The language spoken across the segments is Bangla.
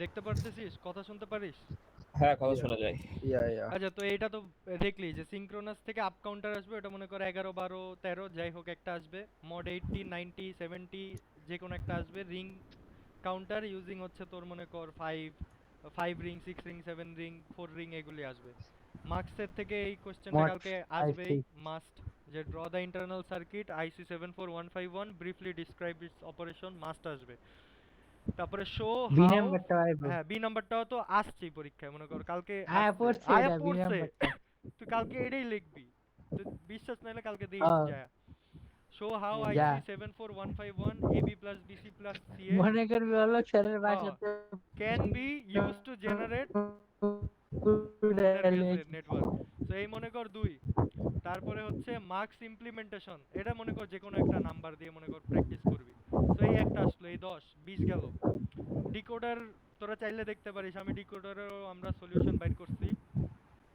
দেখতে পারতেছিস? কথা শুনতে পারিস? হ্যাঁ, কথা ইয়া শোনা যায়। ইয়া ইয়া আচ্ছা, তো এইটা তো দেখলি যে সিঙ্ক্রোনাস থেকে আপ কাউন্টার আসবে, ওটা মনে কর 11 12 13 যাই হোক একটা আসবে। মড 80 90 70 যে কোনো একটা আসবে। রিং কাউন্টার ইউজিং হচ্ছে তোর মনে কর 5 রিং 6 রিং 7 রিং 4 রিং এগুলি আসবে। মার্কসের থেকে এই কোশ্চেনটা Mod কালকে five আসবেই six. মাস্ট, যে draw the internal circuit IC 74151 briefly describe its operation, must আসবে। তারপরে শো B হাউ, number টা আইবো। হ্যাঁ বি নাম্বারটাও তো আসছেই পরীক্ষায়, মনে কর কালকে আয়া আসছে, পড়ছে আয়া এটা B পড়ছে। নাম্বারটা। তুই কালকে এটাই লিখবি, তুই বিশ্বাস নাইলে কালকে দিস হ্যাঁ, যা। শো হাউ যা। IC 74151 AB plus BC plus CA মনে করবি হলো স্যারের বাসাতে can be use to generate network. তো এই মনে কর দুই। তারপরে হচ্ছে মার্কস ইমপ্লিমেন্টেশন, এটা মনে কর যে কোনো একটা নাম্বার দিয়ে মনে কর প্র্যাকটিস করবি। তো এই একটা আসলো, এই 10 20 গেল। ডিকোডার তোরা চাইলে দেখতে পারিস, আমি ডিকোডারেরও আমরা সলিউশন বাইর করছি।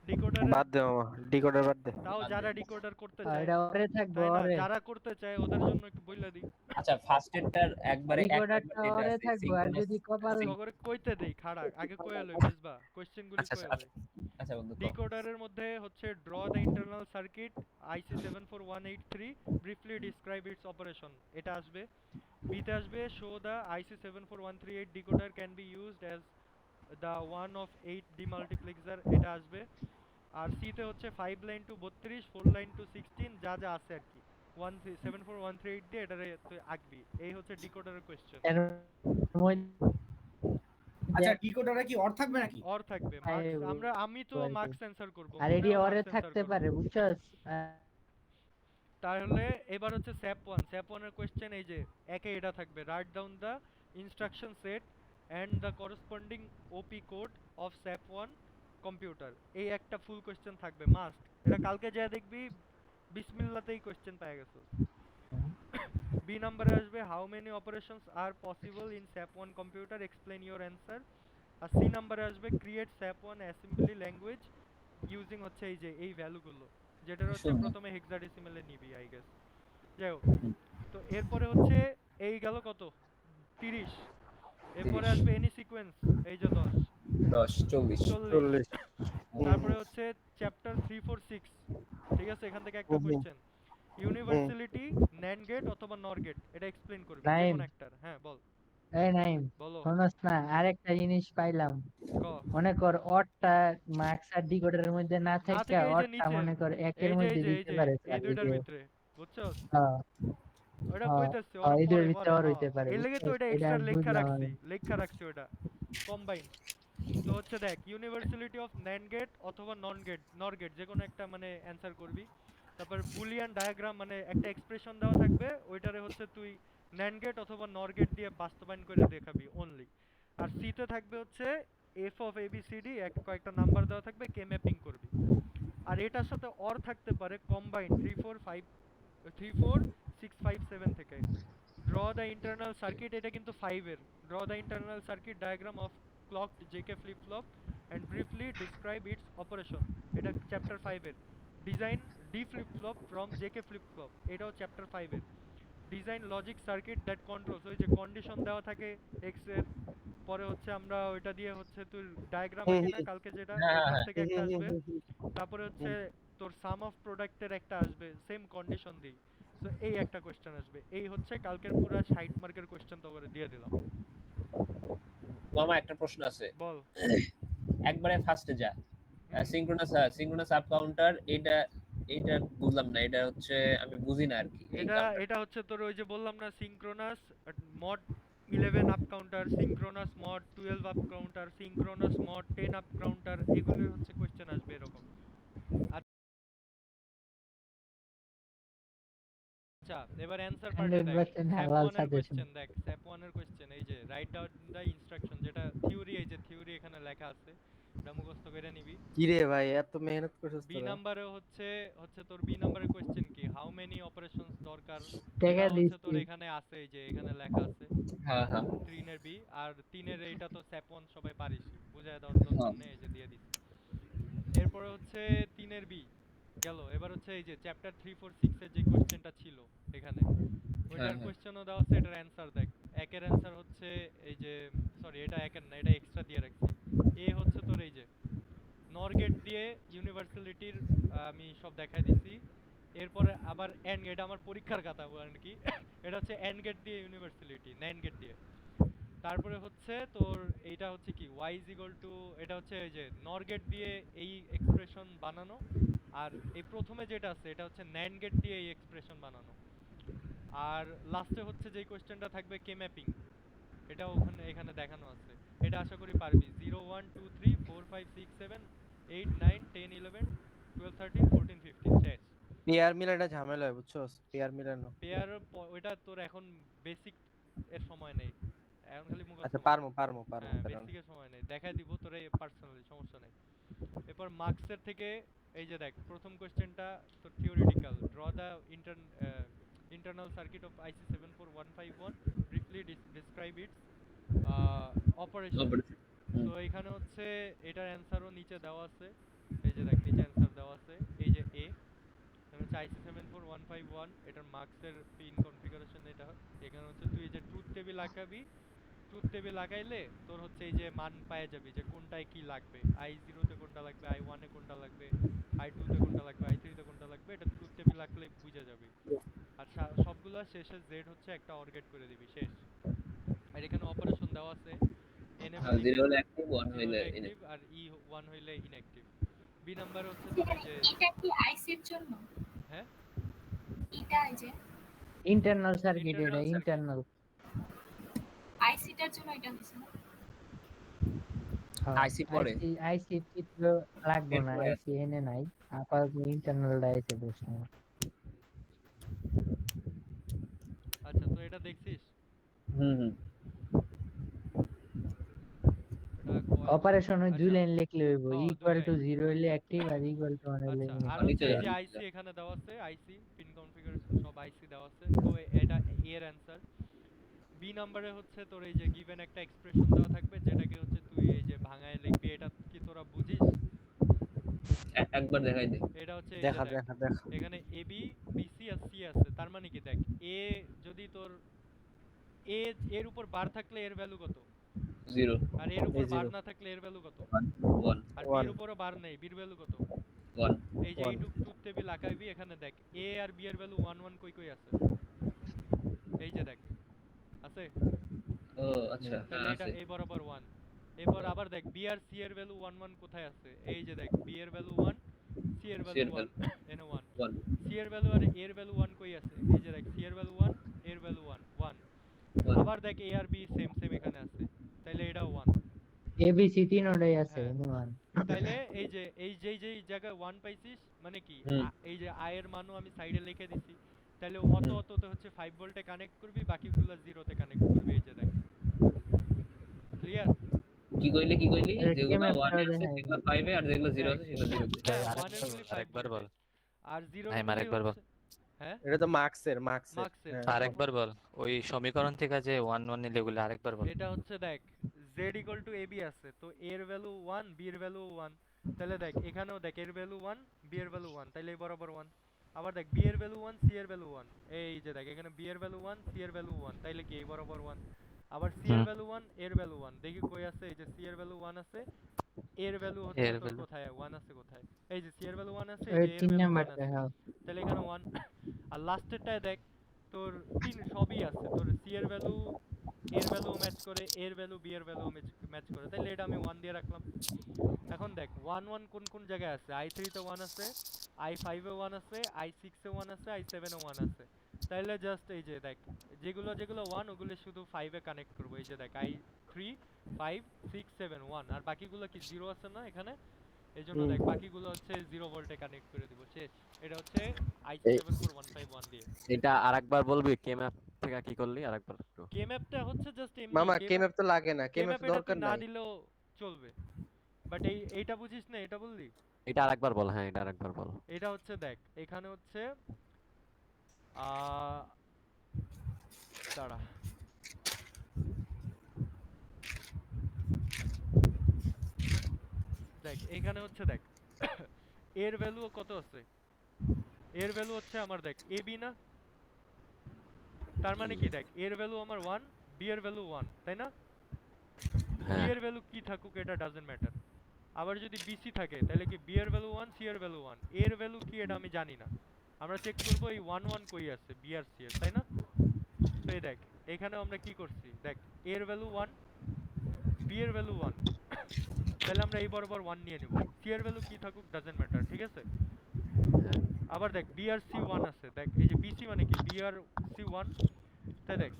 ডিকোডারের বাদ দে মামা, ডিকোডার বাদ দে। তাও বাদ যারা দে। ডিকোডার করতে চায়, এটা ওরে থাকবো তাই না, ওরে। যারা করতে চায় ওদের জন্য একটু বইলা দিই। আচ্ছা, ফার্স্ট এডটার একবারে এক নাম্বার ডিকোডারটা যেটা ওরে আছে থাকবো, আর সিঙ্ক্রোনাস। যদি কপাল তগরে কইতে দেই, খাড়া আগে কইয়া লই মিসবা, কোশ্চেনগুলি আচ্ছা আচ্ছা কইয়া লই। আচ্ছা আচ্ছা বন্ধু কও। ডিকোডারের মধ্যে হচ্ছে draw the internal circuit IC 74183 briefly describe its operation, এটা আসবে। বিতে আসবে show the IC 74138 decoder can be used as the one of 8 demultiplexer, এটা আসবে। আর সিতে হচ্ছে 5 লাইন টু 32 4 লাইন টু 16 যা যা আছে আর কি 74138 দিয়ে এটারে তুই আঁকবি। এই হচ্ছে ডিকোডারের কোশ্চেন। এর মধ্যে আচ্ছা, ডিকোডারে কি অর থাকবে নাকি? অর থাকবে মার্কস, আমি তো মার্কস অ্যান্সার করব, আর এডি মনেও ওরে মার্কস অ্যান্সার থাকতে করব। পারে বুঝছস? তাহলে এবার হচ্ছে স্যাপ 1 এর কোশ্চেন, এই যে একে এটা থাকবে, write down the instruction set and the corresponding op code of SAP 1 computer, এই একটা ফুল কোশ্চেন থাকবে মাস্ট। এটা কালকে যা দেখবি বিসমিল্লাতেই কোশ্চেন পেয়ে গেছো। বি নাম্বারে আসবে how many operations are possible in SAP 1 computer, explain your answer. আর সি নাম্বারে আসবে create SAP 1 assembly language using হচ্ছে এই যে এই ভ্যালুগুলো, যেটার হচ্ছে শূন্য। প্রথমে হেক্সাডেসিমেলে নিবি আই গেস। যাই হোক, তো এরপরে হচ্ছে এই গেল কত 30। এরপরে 30 আসবে এনি সিকোয়েন্স, এই যে 10 10 40 40। 40। তারপরে হচ্ছে চ্যাপ্টার 3 4 6, ঠিক আছে, এখান থেকে একটা কোশ্চেন, ইউনিভার্সালিটি ন্যান্ড গেট অথবা নর গেট, এটা এক্সপ্লেইন করবি যে নাইম, কোন একটার। হ্যাঁ বল এই নাইম, বলো শোনস না আরেকটা জিনিস পাইলাম। ক। মনে কর অটটা মার্কস আর ডিকোডারের মধ্যে না না থাকা, থেকে এই যে অটটা নিচে, মনে কর একের এই যে মধ্যে দিতে পারে এই স্যার, এই দুইটার যে ভিতরে, বুঝছস? হ্যাঁ ওটা হ্যাঁ কইতেছে হ্যাঁ, ওরা এই দুইটার পরে ভিতরে পরে, আর হ্যাঁ হইতে পারে এর লেগে তো বুঝছস? এটা এটা এক্সট্রা লেখা বুঝলাম রাখছি, আমি। লেখা রাখছি ওটা কম্বাইন। তো হচ্ছে দেখ, ইউনিভার্সালিটি অফ ন্যান্ড গেট অথবা নর গেট যে কোনো একটা মানে অ্যানসার করবি। তারপর বুলিয়ান ডায়াগ্রাম, মানে একটা এক্সপ্রেশন দেওয়া থাকবে, ওইটারে হচ্ছে তুই ন্যান্ড গেট অথবা নর গেট দিয়ে বাস্তবায়ন করে দেখাবি অনলি। আর সিতে থাকবে হচ্ছে এফ অফ এবিসিডি, কয়েকটা নাম্বার দেওয়া থাকবে, কে ম্যাপিং করবি। আর এটার সাথে অর থাকতে পারে কম্বাইন 3 4 6 5 7 থেকে। ড্র দ্য ইন্টারনাল সার্কিট, এটা কিন্তু 5 এর। Draw the internal circuit diagram of clocked JK flip flop and briefly describe its operation, এটা চ্যাপ্টার 5 এর। Design D flip flop from JK flip flop, এটাও চ্যাপ্টার 5 এর। Design logic circuit that controls, ওই যে কন্ডিশন দেওয়া থাকে এক্স এর, পরে হচ্ছে আমরা ওইটা দিয়ে হচ্ছে তুই ডায়াগ্রাম আঁকি না কালকে, যেটা হ্যাঁ ওইখান হ্যাঁ থেকে একটা আসবে। তারপরে হচ্ছে তোর সাম অফ প্রোডাক্টের একটা আসবে সেম কন্ডিশন দিই। তো এই একটা কোশ্চেন আসবে। এই হচ্ছে কালকের পুরো 60 মার্কের কোশ্চেন তো করে দিয়ে দিলাম। মামা একটা প্রশ্ন আছে, বল। একবারে ফার্স্টে যা। সিঙ্ক্রোনাস আপ কাউন্টার, এটা এটা বুঝলাম না, এটা হচ্ছে আমি বুঝি না আর কি এই এটা কাউন্টার। এটা হচ্ছে তোর ওই যে বললাম না, synchronous mod 11 up counter, synchronous mod 12 up counter, synchronous mod 10 up counter, এগুলো হচ্ছে কোশ্চেন আসবে এরকম। আচ্ছা, এবার অ্যানসার পার্টে দেখ। 100% স্যাপ হালাল 1 এর সাজেশন। কোশ্চেন দেখ, স্যাপ 1 এর কোশ্চেন এই যে রাইট ডাউন দা ইনস্ট্রাকশন, যেটা থিওরি, এই যে থিওরি এখানে লেখা আছে, এটা মুখস্থ করে নিবি। কি রে ভাই, এত মেহনত করছিস বি তোরা? নাম্বারে হচ্ছে হচ্ছে তোর বি নাম্বারের কোশ্চেন কি, হাউ মেনি অপারেশনস দরকার, টাকা এটা হচ্ছে তোর দিচ্ছি। এখানে আছে, এই যে এখানে লেখা আছে হ্যাঁ হ্যাঁ 3 এর বি। আর 3 এর এইটা তো স্যাপ 1 সবাই পারিস, বুঝায় দেওয়ার দরকার হ্যাঁ। নেই, এই যে দিয়ে দিছি। এরপরে হচ্ছে 3 এর বি গেল। এবার হচ্ছে এই যে চ্যাপ্টার 3 4 6 এর যে কোশ্চেনটা ছিল এখানে, হ্যাঁ ওইটার হ্যাঁ কোশ্চেনও দেওয়া আছে, এটার অ্যানসার দেখ। একের অ্যানসার হচ্ছে এই যে, সরি এটা একের না, এটা এক্সট্রা ইউনিভার্সালিটির আমি সব দেখাই দিছি। এরপরে আবার এন্ড গেট আমার পরীক্ষার কথা বলেন কি এটা হচ্ছে এন্ড গেট দিয়ে ইউনিভার্সালিটি নাইন গেট দিয়ে। তারপরে হচ্ছে তোর এইটা হচ্ছে কি y is equal to এটা হচ্ছে এই যে নর গেট দিয়ে এই এক্সপ্রেশন বানানো, আর এই প্রথমে যেটা আছে এটা হচ্ছে NAND গেট দিয়ে এই এক্সপ্রেশন বানানো। আর লাস্টে হচ্ছে যেই কোশ্চেনটা থাকবে কে ম্যাপিং, এটা ওখানে এখানে দেখানো আছে। এটা আশা করি পারবি। 0 1 2 3 4 5 6 7 8 9 10 11 12 13 14 15 শেষ। পেয়ার মিলাটা ঝামেলা হয় বুঝছস, পেয়ার মিলানো। পেয়ার ওইটা তোর এখন বেসিক এর সময় নেই, এখন খালি মুখস্থ আচ্ছা কর। পারমু হ্যাঁ কারণ বেসিকের সময় নেই, দেখাই দিব তোরে পার্সোনালি, সমস্যা নেই। এরপর মার্কসের থেকে এই যে দেখ প্রথম কোশ্চেনটা তোর theoretical, draw the internal circuit of IC 74151, briefly describe its operation. তো এখানে হচ্ছে এটার অ্যানসারও নিচে দেওয়া আছে, এই যে দেখ নিচে অ্যানসার দেওয়া আছে, এই যে এ হচ্ছে IC 74151, এটার মার্কসের পিন কনফিগারেশন এটা। এখানে হচ্ছে তুই এই যে ট্রুথ টেবিল আঁকাবি, ট্রুথ টেবিল লাগাইলে তোর হচ্ছে এই যে মান পেয়ে যাবি যে কোনটায় কি লাগবে, i0 তে কোনটা লাগবে, i1 এ কোনটা লাগবে, i2 তে কোনটা লাগবে, i3 তে কোনটা লাগবে, এটা ট্রুথ টেবিল আঁকলে বুঝে যাবি। আর সবগুলা শেষে z হচ্ছে একটা অর গেট করে দিবি, শেষ। আর এখানে অপারেশন দেওয়া আছে, enable 0 হলে অ্যাক্টিভ 1 হইলে অ্যাক্টিভ আর e1 হইলে ইনঅ্যাক্টিভ। বি নাম্বার হচ্ছে তোর এই যে এটা কি আইসির জন্য? হ্যাঁ এটা এই যে ইন্টারনাল সার্কিট, এটা Internal circuit। ইন্টারনাল। আইসিটার জন্য এটা দিছে না? IC পরে? আইসি চিত্র লাগবে না, এরপরে আইসি এনে নাই, আপাতত ইন্টারনাল ডাইসে প্রশ্ন। আচ্ছা তো এটা দেখছিস, হুম এটা কয়- অপারেশন ওই দুই আচ্ছা। লাইন লিখলে হইব, দুই ইকুয়াল টু লাইন। 0 হইলে অ্যাক্টিভ আর ইকুয়াল টু 1 হইলে আচ্ছা আর নিচে হচ্ছে এই যে যাবে। আইসি এখানে দেওয়া আছে, আইসি পিন কনফিগারেশন সব আইসি দেওয়া আছে। তো এটা এর অ্যানসার। বি নম্বরে হচ্ছে তোর এই যে গিভেন একটা এক্সপ্রেশন দেওয়া থাকবে, যেটাকে হচ্ছে তুই এই যে ভাঙায় লিখবি, এটা কি তোরা বুঝিস? একবার দেখাই দে। এটা হচ্ছে এই যে দেখা দেখ, দেখা দেখা এখানে A B B C R C আছে, তার মানে কি দেখ এ যদি তোর এ এর উপর বার থাকলে এর ভ্যালু কত, 0 আর এর উপর এই বার zero। না থাকলে এর ভ্যালু কত, 1 আর One। বির উপরও বার নেই, বির ভ্যালু কত। 1 এই যে One। এইটুক ট্রুথ টেবিল আঁকাইবি, এখানে দেখ এ আর বি এর ভ্যালু 1 1 কই কই আছে, এই যে দেখ আছে, ও আচ্ছা তাহলে এটা আছে। এই বরাবর 1। এরপর আবার দেখ বি আর সি এর ভ্যালু 1 1 কোথায় আছে, এই যে দেখ বি এর ভ্যালু 1, সি এর C ভ্যালু এর 1, এনে 1। 1 সি এর ভ্যালু আর এর ভ্যালু 1 কই আছে, এই যে দেখ সি এর ভ্যালু 1, এর ভ্যালু 1 1। 1 আবার দেখ এ আর বি সেম সেম এখানে আছে, তাইলে এটাও 1। এবিসি তিনটাই আছে, হ্যাঁ। এনিওয়ান। তাইলে এই যে যেই জায়গায় 1 পাইছিস মানে কি হুম। এই যে আই এর মানও আমি সাইডে লিখে দিছি, তাহলে অততে হচ্ছে 5 ভোল্টে কানেক্ট করবি, বাকিগুলো 0 তে কানেক্ট করবি, এই যে দেখ ক্লিয়ার। কি কইলি যেগুলো কেমন 1 এ আছে দেখাই? সেগুলো 5 এ, আর যেগুলো 0 আছে সেগুলো 0 তে। হ্যাঁ আরেকবার 1 এর গুলি 5 আরেকবার বল। আর 0 হ্যাঁ, এর গুলি আরেকবার বল। হচ্ছে হ্যাঁ এটা তো মার্কসের মার্কসের। হ্যাঁ। আরেকবার বল, ওই সমীকরণ থেকে যে 1 1 নিলে এগুলো আরেকবার বল। এটা হচ্ছে দেখ z ইকুয়াল টু ab আছে, তো a এর ভ্যালু 1 b এর ভ্যালু 1, তাহলে দেখ এখানেও দেখ এর ভ্যালু 1 b এর ভ্যালু 1, তাহলে এই বরাবর 1। আবার দেখ b এর ভ্যালু 1 c এর ভ্যালু 1, এই যে দেখ এখানে b এর ভ্যালু 1 c এর ভ্যালু 1, তাইলে কি এই বরাবর 1। আবার c এর হুম। ভ্যালু 1 এর ভ্যালু 1, দেখি কই আছে, এই যে c এর ভ্যালু 1 আছে, এর ভ্যালু হচ্ছে এর তোর value। কোথায় 1 আছে কোথায়, এই যে c এর ভ্যালু 1 আছে, ওই এই যে এর তিন ভ্যালু 1 নাম্বার আছে, দেখা। তাহলে এখানে 1। আর লাস্টেরটায় দেখ তোর তিন সবই আছে, তোর c এর ভ্যালু এর ভ্যালু ম্যাচ করে, এর ভ্যালু বি এর ভ্যালু ম্যাচ করে, তাহলে এটা আমি 1 দিয়ে রাখলাম। এখন দেখ 1 1 কোন কোন জায়গায় আছে, i3 তে 1 আছে, i5 এ 1 আছে, i6 এ 1 আছে, i7 এ 1 আছে, তাহলে জাস্ট এই যে দেখ যেগুলো 1 ওগুলো শুধু 5 এ কানেক্ট করব, এই যে দেখ i3 5 6 7 1, আর বাকিগুলো কি 0 আছে না এখানে, এইজন্য দেখ বাকিগুলো হচ্ছে 0 ভোল্টে কানেক্ট করে দিব, শেষ। এটা হচ্ছে IC 74151 দিয়ে। এটা আরেকবার বলবি, কে ম্যাপ থেকে কি করলি আরেকবার একটু। কে ম্যাপটা হচ্ছে জাস্ট এমনি, মামা কে ম্যাপ তো লাগে না, কে কে ম্যাপ ম্যাপ এটা দরকার তুই না নাই। দিলেও চলবে, বাট এইটা বুঝিস না, এটা বললি। এটা আরেকবার বল, হ্যাঁ এটা আরেকবার বল। এটা হচ্ছে দেখ এখানে হচ্ছে দাঁড়া দেখ এখানে হচ্ছে দেখ এর ভ্যালু কত আছে, এর ভ্যালু হচ্ছে আমার দেখ এ বি না, তার মানে কি দেখ এর ভ্যালু আমার 1, বি এর ভ্যালু 1, তাই না। বি হ্যাঁ এর ভ্যালু কি থাকুক এটা ডাজন্ট ম্যাটার, আবার যদি বিসি থাকে তাহলে কি বি এর ভ্যালু 1 সি এর ভ্যালু 1 এর ভ্যালু কি এটা আমি জানি না, আমরা চেক করব এই 1 1 কই আছে বি আর সি এর, তাই না? তো এই দেখ এখানেও আমরা কি করছি, দেখ এর ভ্যালু 1 বি এর ভ্যালু 1, তাহলে আমরা এই বরাবর 1 নিয়ে নেব, সি এর ভ্যালু কি থাকুক ডাজন্ট ম্যাটার, ঠিক আছে? আবার দেখ বি আর সি 1 আছে, দেখ এই যে বিসি মানে কি বি আর সি 1, তাই দেখ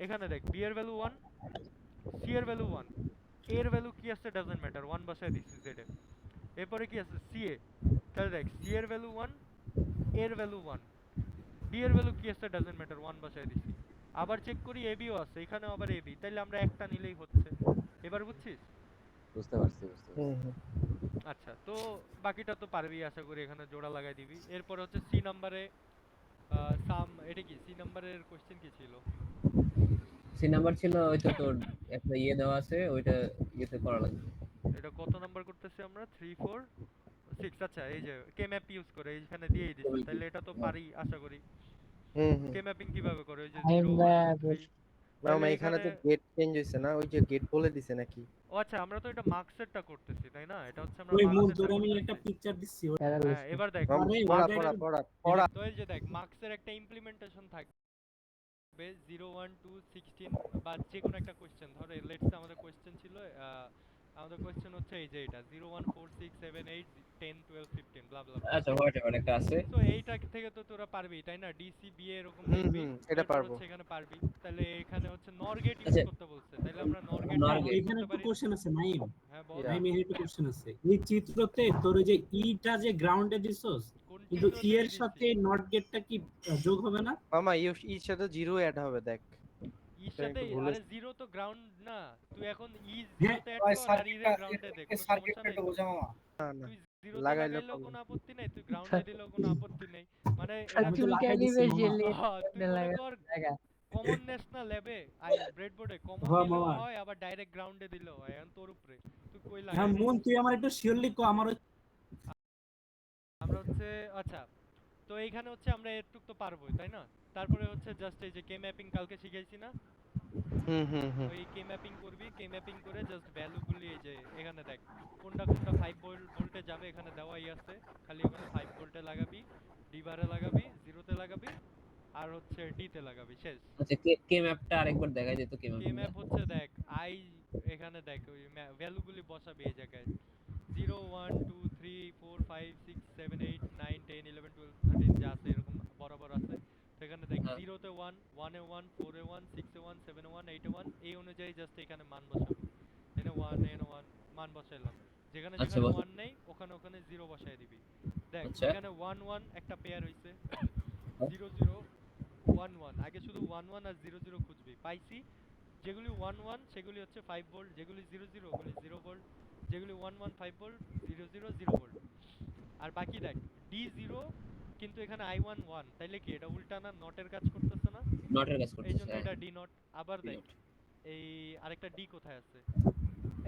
এখানে দেখ বি এর ভ্যালু 1 সি এর ভ্যালু 1 এর ভ্যালু কি আছে ডাজন্ট ম্যাটার 1 বসায় দিছি জেড এ। এরপরে কি আছে সি এ, তাহলে দেখ সি এর ভ্যালু 1 এর ভ্যালু 1 বি এর ভ্যালু কি আছে ডাজন্ট ম্যাটার 1 বসায় দিছি। আবার চেক করি এ বিও আছে, এখানেও আবার এ বি, তাইলে আমরা একটা নিলেই হচ্ছে। এবার বুঝছিস? বুঝতে পারছি বুঝতে পারছি। হুম হুম। আচ্ছা তো বাকিটা তো পারবি আশা করি, এখানে জোড়া লাগাই দিবি। এরপর হচ্ছে সি নাম্বারে সাম, এটা কি সি নাম্বারের কোশ্চেন কি ছিল? সি নাম্বার ছিল ওই তো তোর একটা ইয়ে দেওয়া আছে, ওইটা ইয়েতে করা লাগবে। এটা কত নাম্বার করতেছি আমরা 3 4 6, আচ্ছা এই যে কে ম্যাপ ইউজ করে এইখানে দিয়েই দিছি, তাহলে এটা তো পারি আশা করি। হুম হুম। কে ম্যাপিং কিভাবে করে, ওই যে আমি 0 1 2 3, না তাহলে এখানে তো এখানে গেট চেঞ্জ হইছে না, ওই যে গেট বলে দিছে নাকি? ও আচ্ছা আমরা তো এটা মার্কসেরটা করতেছি তাই না, এটা হচ্ছে আমরা ওই মূল মার্কসেরটা তোর আমি একটা করতেছি। পিকচার দিচ্ছি হ্যাঁ এবার দেখ মামা, আরে, পড়া ওদের- পড়া পড়া পড়া। তো এই যে দেখ মার্কসের একটা ইমপ্লিমেন্টেশন থাকবে 0 1 2 16 বা যে কোনো একটা কোশ্চেন, ধরো লেটস আমাদের কোশ্চেন ছিল আমাদের কোশ্চেন হচ্ছে এই যে এটা 0 1 4 6 7 8 10 12 15 ব্লা ব্লা। আচ্ছা হোয়াটএভার একটা আছে। তো এইটা থেকে তো তোরা পারবি তাই না, ডিসি বি এরকম হুম লিখবি, হুম, এটা এরপর পারবো। হচ্ছে এখানে পারবি। তাহলে এখানে হচ্ছে নর গেট ইউজ আচ্ছা। করতে বলছে, তাহলে আমরা নর গেট NOR ইউজ gate। এখানে করতে একটা পারি। কোশ্চেন আছে নাইম। হ্যাঁ বল। Yeah. নাইম এর একটা কোশ্চেন আছে, এই চিত্রতে তোর ওই যে ইটা যে গ্রাউন্ডে দিছস, কোন কিন্তু চিত্র ই থেকে এর দিছি? সাথে নট গেটটা কি যোগ হবে না? মামা ইর সাথে জিরো অ্যাড হবে দেখ। ইর এটা সাথে একটু ভুলে- আরে জিরো তো গ্রাউন্ড না, তুই এখন ই হ্যাঁ, জিরোতে অ্যাড ওই কর আর ই রে গ্রাউন্ডে দে, কোনো সমস্যা নেই তো। বোঝা মামা। না না তুই জিরোতে লাগাইলে লাগাইলেও পাবো। কোনো আপত্তি নাই, তুই গ্রাউন্ডে দিলেও কোনো আপত্তি নেই, মানে আমি এটা তো চুল লাগাই দিছি কাটিবে মামা। জেলে তুই মনে কর লাগা কমন ন্যাশনাল ল্যাবে আই ব্রেডবোর্ডে কমন হ্যাঁ, দিলেও মামা। হয় আবার ডাইরেক্ট গ্রাউন্ডে দিলেও হয়, এখন তোর উপরে তুই কই হ্যাঁ লাগাইবি। মন, তুই আমার একটু শিওরলি কো আমার আমরা হচ্ছে আচ্ছা তো এইখানে হচ্ছে আমরা এটুক তো পারবোই তাই না, তারপরে হচ্ছে জাস্ট এই যে কে ম্যাপিং কালকে শিখাইছি না, হুম হুম হুম। ওই কে ম্যাপিং করবি, কে ম্যাপিং করে জাস্ট ভ্যালুগুলি এই যে এখানে দেখ কোনটা কোনটা 5 ভোল্টে যাবে এখানে দেওয়াই আছে, খালি ওখানে 5 ভোল্টে লাগাবি, ডি বারে লাগাবি, জিরোতে লাগাবি আর হচ্ছে ডি তে লাগাবি, শেষ। আচ্ছা কে ম্যাপটা আরেকবার দেখাই যেত কে কে ম্যাপ। ম্যাপ হচ্ছে দেখ আই এখানে দেখ ওই ভ্যালুগুলি বসাবি এই জায়গায় 0 1 2 3 4 5 6 7 8 9 10 11 12 13 যা আছে এরকম বরাবর আছে। সেখানে দেখ হ্যাঁ। 0 তে 1 1 এ 1 4 এ 1 6 এ 1 7 এ 1 8 এ 1 এই অনুযায়ী জাস্ট এখানে মান বসাবি, এনে 1 এনে 1 মান বসাইলাম, যেখানে আচ্ছা, যেখানে বস- 1 নেই ওখানে ওখানে 0 বসায় দিবি। দেখ আচ্ছা। এখানে 1 1 একটা পেয়ার হইছে, হ্যাঁ। 0 0 1 1 আগে শুধু 1 1 আর 0 0 খুঁজবি, পাইছি যেগুলি 1 1 সেগুলি হচ্ছে 5 ভোল্ট, যেগুলি 0 0 ওগুলি 0 ভোল্ট, যেগুলি 1 1 5 ভোল্ট 0 0 0 ভোল্ট। আর বাকি দেখ D0 কিন্তু এখানে I1 1, তাইলে কি এটা উল্টা না, নটের কাজ করতেছে না, নটের কাজ এই করতেছে। জন্য এটা D নট। আবার D দেখ not। এই আরেকটা D কোথায় আছে,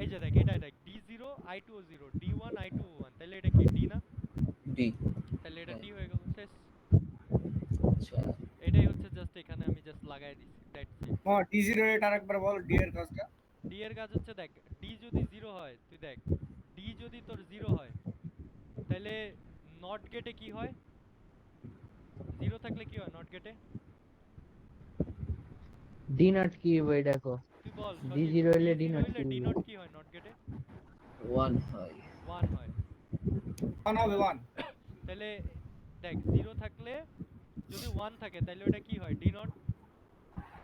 এই যে দেখ এটা দেখ D0 I2 0 D1 I2 1, তাইলে এটা কি D না, ডি। তাইলে এটা হ্যাঁ। D হয়ে গেল, শেষ। আচ্ছা এটাই হচ্ছে জাস্ট এখানে আমি জাস্ট লাগাই দিছি, দ্যাটস ইট। মামা D0 এর আরেকবার বল, ডি এর কাজটা। ডি এর কাজ হচ্ছে দেখ ডি যদি 0 হয়, তুই দেখ ডি যদি তোর 0 হয় তাহলে নট গেটে কি হয়, 0 থাকলে কি হয় নট গেটে, ডি নট কি হবে দেখো, তুই বল। D0 হইলে D not কি ডি হবে? নট কি হয় নট গেটে, 1 হয়। 1 হয়। 1 হবে 1। তাহলে দেখ 0 থাকলে যদি 1 থাকে তাহলে ওটা কি হয় ডি নট,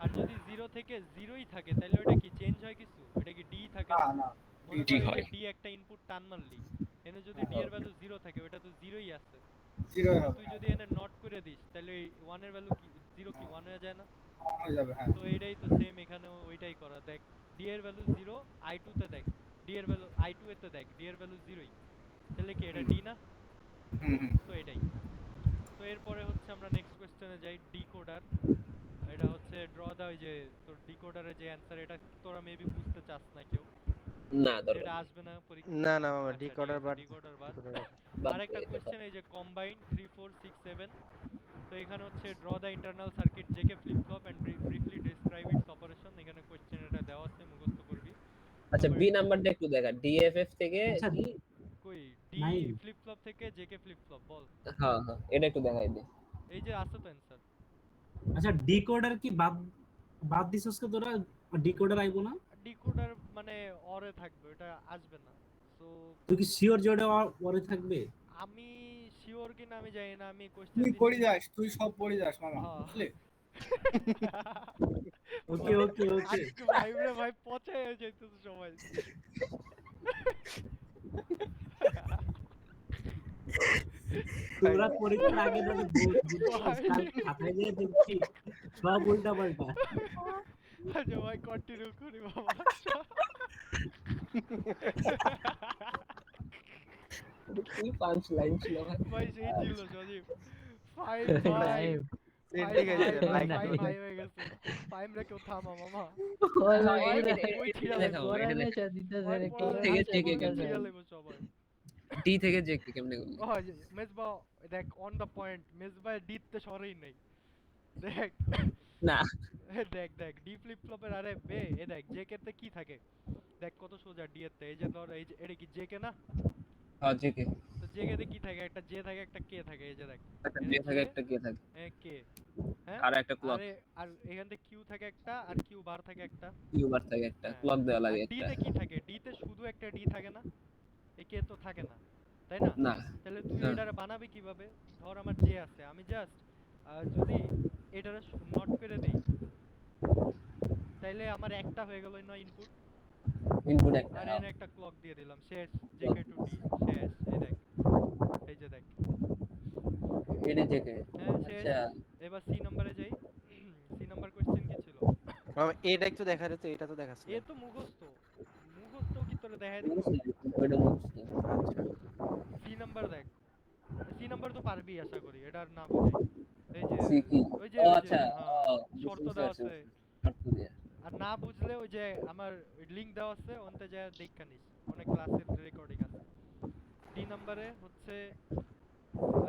আর যদি 0 থেকে 0ই থাকে তাহলে ওটা কি চেঞ্জ হয় কিছু, এটা কি ডি থাকে না না, না, মনে D কর হয়। ডি একটা ইনপুট টান মারলি, এনে যদি ডি এর ভ্যালু 0 থাকে ওটা তো 0ই আছে, 0 তো হবে, তুই যদি এনে নট করে দিস তাহলে 1 এর ভ্যালু কি 0 কি 1 হয়ে যায় না, হয়ে যাবে। হ্যাঁ, তো এইটাই তো সেম এখানেও ওইটাই করা। দেখ ডি এর ভ্যালু 0 I2 তে দেখ ডি এর ভ্যালু I2 এ তো দেখ ডি এর ভ্যালু 0ই, তাহলে কি এটা ডি না, হুম হুম। তো এটাই। তো এরপরে হচ্ছে আমরা নেক্সট কোশ্চেনে যাই, ডিকোডার। এটা হচ্ছে ড্র দা, ওই যে তোর ডিকোডারের যে অ্যানসার, এটা তোরা মেবি বুঝতে চাস না কেউ, না দরকার এটা নেই। আসবে না পরীক্ষা। না না মামা আচ্ছা, ঠিক ডিকোডার আছে, বাদ। ডিকোডার বাদ। বাদ আরেকটা দে, এটা কোশ্চেন এই যে কম্বাইন 3 4 6 7, তো এখানে হচ্ছে draw the internal circuit JK flip flop and briefly describe its operation, এখানে কোশ্চেন এটা দেওয়া আছে মুখস্থ করবি। আচ্ছা বি নাম্বারটা একটু দেখা, ডিএফএফ থেকে আচ্ছা, কি? কই ডি নাই। ফ্লিপ ফ্লপ থেকে জেকে ফ্লিপ ফ্লপ বল। হ্যাঁ হ্যাঁ, এটা একটু দেখাই দে। এই যে আছে তো অ্যানসার। আচ্ছা ডিকোডার কি বাদ বাদ দিছস কে তোরা? ডিকোডার আইবো না? ডিকোডার মানে অরে থাকবে, এটা আসবে না। সো তুই কি শিওর যে ওটা পরে থাকবে? আমি শিওর কিনা আমি জানি না, আমি কোশ্চেন তুই পড়ে যাস, তুই সব পড়ে যাস মামা, হ্যাঁ। বুঝলি? ওকে ওকে ওকে। আজকে ভাই রে ভাই পচে যাইতেছে সবাই। তোরা পরীক্ষার আগে দাদা কাল খাতায় গিয়ে দেখছি সব উল্টা পাল্টা। আচ্ছা ভাই কন্টিনিউ করি বাবা। কি পাঁচ লাইন ছিল ভাই। ভাই সেই ছিল সজীব। ফাইভ ভাই ঠিক আছে লাইক ফাইভ হয়ে গেছে। ফাইভ রে কেউ থামা মামা। ওই হ্যাঁ, ওই ওই ছিড়া দেখাও, লাগবে। এটা কোরআনে দিতে ওই ধরে পড়া থেকে লাগবে, চেকে ওই গেছে। ছিড়া লাগবে সবাই। ডি থেকে জে কেমনে করলি? ও মেজবা দেখ on the point, Mezba D তে সরেই নাই। দেখ না দেখ দেখ ডি ফ্লিপ ফ্লপের আরে বে এ দেখ জে কে তে কি থাকে, দেখ কত সোজা ডি এর তে। এই যে ধর এই যে এটা কি জে কে না? হ্যাঁ জে কে, তো জে কে তে কি থাকে? একটা জে থাকে একটা কে থাকে। এই যে দেখ একটা জে থাকে একটা কে থাকে কে, হ্যাঁ আর একটা ক্লক, আরে আর এখান থেকে কিউ থাকে একটা আর কিউ বার থাকে একটা। কিউ বার থাকে একটা, হ্যাঁ। ক্লক দেওয়া লাগে ডি একটা। তে কি থাকে? ডি তে শুধু একটা ডি থাকে না? এ কে তো থাকে না, তাই না? না তাহলে তুই হ্যাঁ। এটারে বানাবি কিভাবে? ধর আমার জে আছে, আমি জাস্ট যদি এটারে নট করে দেই তাইলে আমার একটা হয়ে গেল না ইনপুট, ইনপুট একটা। আর এখানে একটা ক্লক দিয়ে দিলাম, শেষ জেকে টু ডি শেষ। এই দেখ এই যে দেখ, এটা জে কে। হ্যাঁ শেষ। আচ্ছা এবার সি নম্বরে যাই। সি নাম্বার কোশ্চেন কি ছিল? এটা একটু দেখা রে, তো এটা তো দেখাস এ তো মুখস্থ, মুখস্থ কি তোরে দেখাই দিব? ওইটা মুখস্থ। সি নাম্বার দেখ, সি নাম্বার তো পারবি আশা করি, এটা আর না বুঝাই। এই যে সি কি? ওই যে ও ওই যে, আচ্ছা, হ্যাঁ, বুঝতে শর্ত দেওয়া পারছি, আছে। শর্ত দিয়ে। আর না বুঝলে ওই যে আমার লিংক দেওয়া আছে, ওনতে যা দেখা নিস, অনেক ক্লাসের রেকর্ডিং আছে। ডি নম্বরে হচ্ছে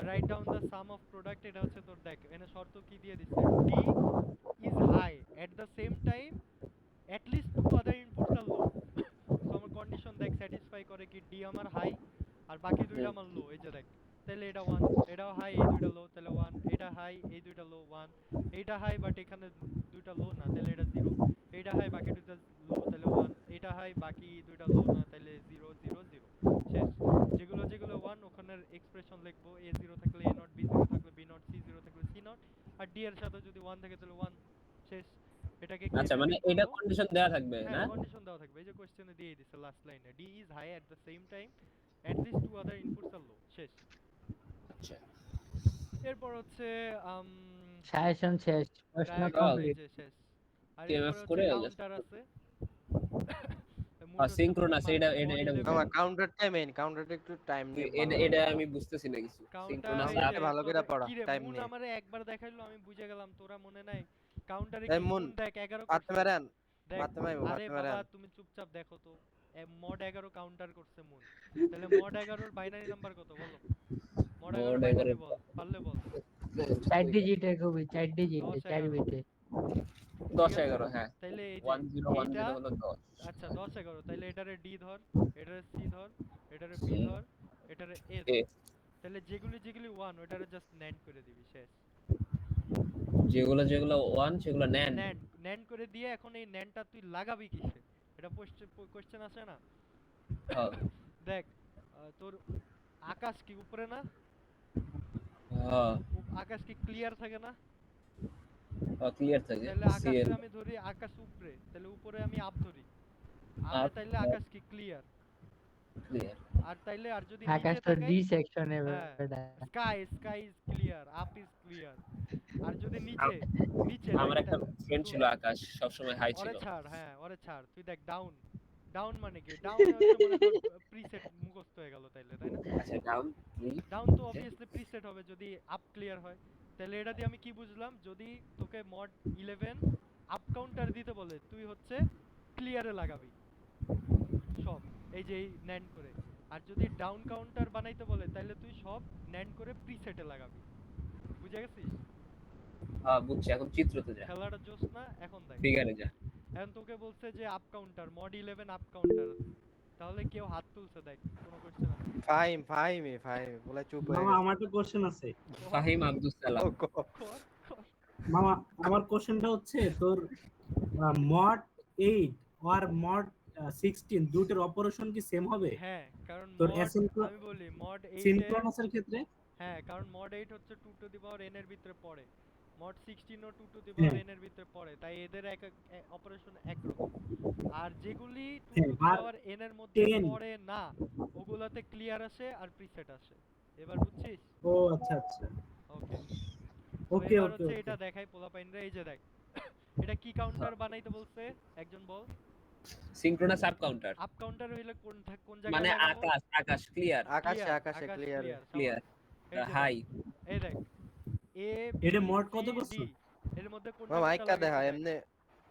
write down the sum of product. এটা হচ্ছে তোর দেখ এখানে শর্ত কি দিয়ে দিচ্ছে, D is high at the same time at least two other inputs are low. So আমার কন্ডিশন দেখ স্যাটিসফাই করে কি ডি আমার হাই আর বাকি দুইটা আমার লো। এই যে দেখ তাহলে এটা 1, এটাও হাই এই দুইটা লো তাহলে 1, এটা হাই এই দুইটা লো 1, এইটা হাই বাট এখানে দুইটা লো না তাহলে এটা 0, এইটা হাই বাকি দুইটা লো তাহলে 1, এটা হাই বাকি দুইটা লো না তাহলে 0 0 0 শেষ। যেগুলো যেগুলো 1 ওখানের এক্সপ্রেশন লিখবো, a0 থাকলে a0, b0 থাকলে b0, c0 থাকলে c0 আর d এর সাথে যদি 1 থাকে তাহলে 1 শেষ। এটাকে আচ্ছা মানে এটা কন্ডিশন দেওয়া থাকবে না? হ্যাঁ কন্ডিশন দেওয়া থাকবে। এই যে কোশ্চেনে দিয়ে দিছে লাস্ট লাইনে, D is high at the same time at least two other inputs are low শেষ। আচ্ছা এরপর হচ্ছে সাজেশন শেষ, প্রশ্ন diagram কমপ্লিট। এই যে শেষ। আর TMF এরপর হচ্ছে করে just- কাউন্টার আছে। synchronous, এটা- আমার কাউন্টারটা মেইন, কাউন্টারটা একটু টাইম নিয়ে এটা আমি বুঝতেছি না কিছু। কাউন্টার Synchronous এই up, যে ভালো করে পড়া, time মুন নেই। আমারে একবার দেখাইলো আমি বুঝে গেলাম, তোরা মনে নাই? কাউন্টারে এই কি মুন, মুন দেখ 11 মারতে করছে। মারেন, দেখ মারতে মারবো, আরে মারতে বাবা মারেন। তুমি চুপচাপ দেখো তো, মড 11 কাউন্টার করছে মুন। তাহলে মড 11 এর বাইনারি নাম্বার কত বলো? মড 11 Mod বাইনারি 11 বল, পারলে বল। 4 ডিজিটের খুবই, 4 ডিজিটে, 10, 4 11 বিটে। 10 11 হ্যাঁ। তাইলে এই যে 1010 এইটা হলো 10। আচ্ছা 10 11 তাইলে এটারে ডি ধর, এটারে সি ধর, এটারে বি C, ধর, এটারে এ A, ধর। তাহলে যেগুলি যেগুলি 1 ওটারে জাস্ট ন্যান্ড করে দিবি শেষ। যেগুলো যেগুলো 1 সেগুলো নেন। ন্যান্ড করে দিয়ে এখন এই ন্যান্ডটা তুই লাগাবি কিসে? এটা কোশ্চেন আছে না? হ্যাঁ দেখ তোর আকাশ কি উপরে না? হ্যাঁ আকাশ কি ক্লিয়ার থাকে না? ক্লিয়ার থাকে। তাহলে CL আকাশে আমি ধরি আকাশ উপরে, তাহলে উপরে আমি আপ ধরি, আর Up, তাইলে আকাশ কি ক্লিয়ার? ক্লিয়ার। আর তাইলে আর যদি আকাশ নিচে তো তাকাই ডি সেকশনে হ্যাঁ, বেটা। Sky is clear, up is clear. আর যদি নিচে নিচে আমার দেখ, একটা ফ্রেন্ড ছিল আকাশ, সব সময় হাই ছিল। ওরে ছাড়, হ্যাঁ ওরে ছাড়, তুই দেখ ডাউন, ডাউন মানে কি? ডাউন হচ্ছে মনে কর প্রিসেট মুখস্থ হয়ে গেল তাইলে, তাই না? আচ্ছা ডাউন 3 ডাউন তো অবভিয়াসলি প্রিসেট হবে যদি আপ ক্লিয়ার হয়। তাহলে এটা দিয়ে আমি কি বুঝলাম, যদি তোকে মড 11 আপ কাউন্টার দিতে বলে তুই হচ্ছে ক্লিয়ারে লাগাবি সব, এই যে ন্যান্ড করে। আর যদি ডাউন কাউন্টার বানাইতে বলে তাহলে তুই সব ন্যান্ড করে প্রিসেটে লাগাবি। বুঝে গেছিস? হ্যাঁ বুঝছি, এখন চিত্রতে যা, খেলাটা জোস না? এখন দেখ ফিগারে যা। এখন তোকে বলছে যে up counter mod 11 up counter, তাহলে কেউ হাত তুলছে দেখ, কোনো কোশ্চেন আছে? ফাহিম বলে চুপ হয়ে মামা গেছে। আমার একটা কোশ্চেন আছে। ফাহিম আব্দুল সালাম। কর। মামা আমার কোশ্চেনটা হচ্ছে তোর মড 8 আর মড 16 দুটোর অপারেশন কি সেম হবে হ্যাঁ, কারণ তোর মড আমি বলি মড 8 এর সিনক্রোনাসের ক্ষেত্রে? হ্যাঁ, কারণ মড 8 হচ্ছে 2 টু দি পাওয়ার n এর ভিতরে পড়ে, মড 16 ও 2 টু দি পাওয়ার n এর ভিতরে পড়ে, তাই এদের এক অপারেশন একরকম। আর যেগুলি 2 to the R power n এর মধ্যে 10 পড়ে না, ওগুলাতে ক্লিয়ার আসে আর প্রিসেট আসে। এবার বুঝছিস? ও আচ্ছা আচ্ছা ওকে ওকে এবার ওকে হচ্ছে এটা দেখাই পোলাপাইনরা, এই যে দেখ এটা কি কাউন্টার বানাইতে বলছে একজন বল। Synchronous up counter up counter হইলে কোন কোন মানে জায়গায় লাগাবো? আকাশ ক্লিয়ার আকাশে ক্লিয়ার। ক্লিয়ার এই যে হাই। এই দেখ এ এটা mod কত করছো? এর মধ্যে কোন মামা মাইকটা দেখা এমনি।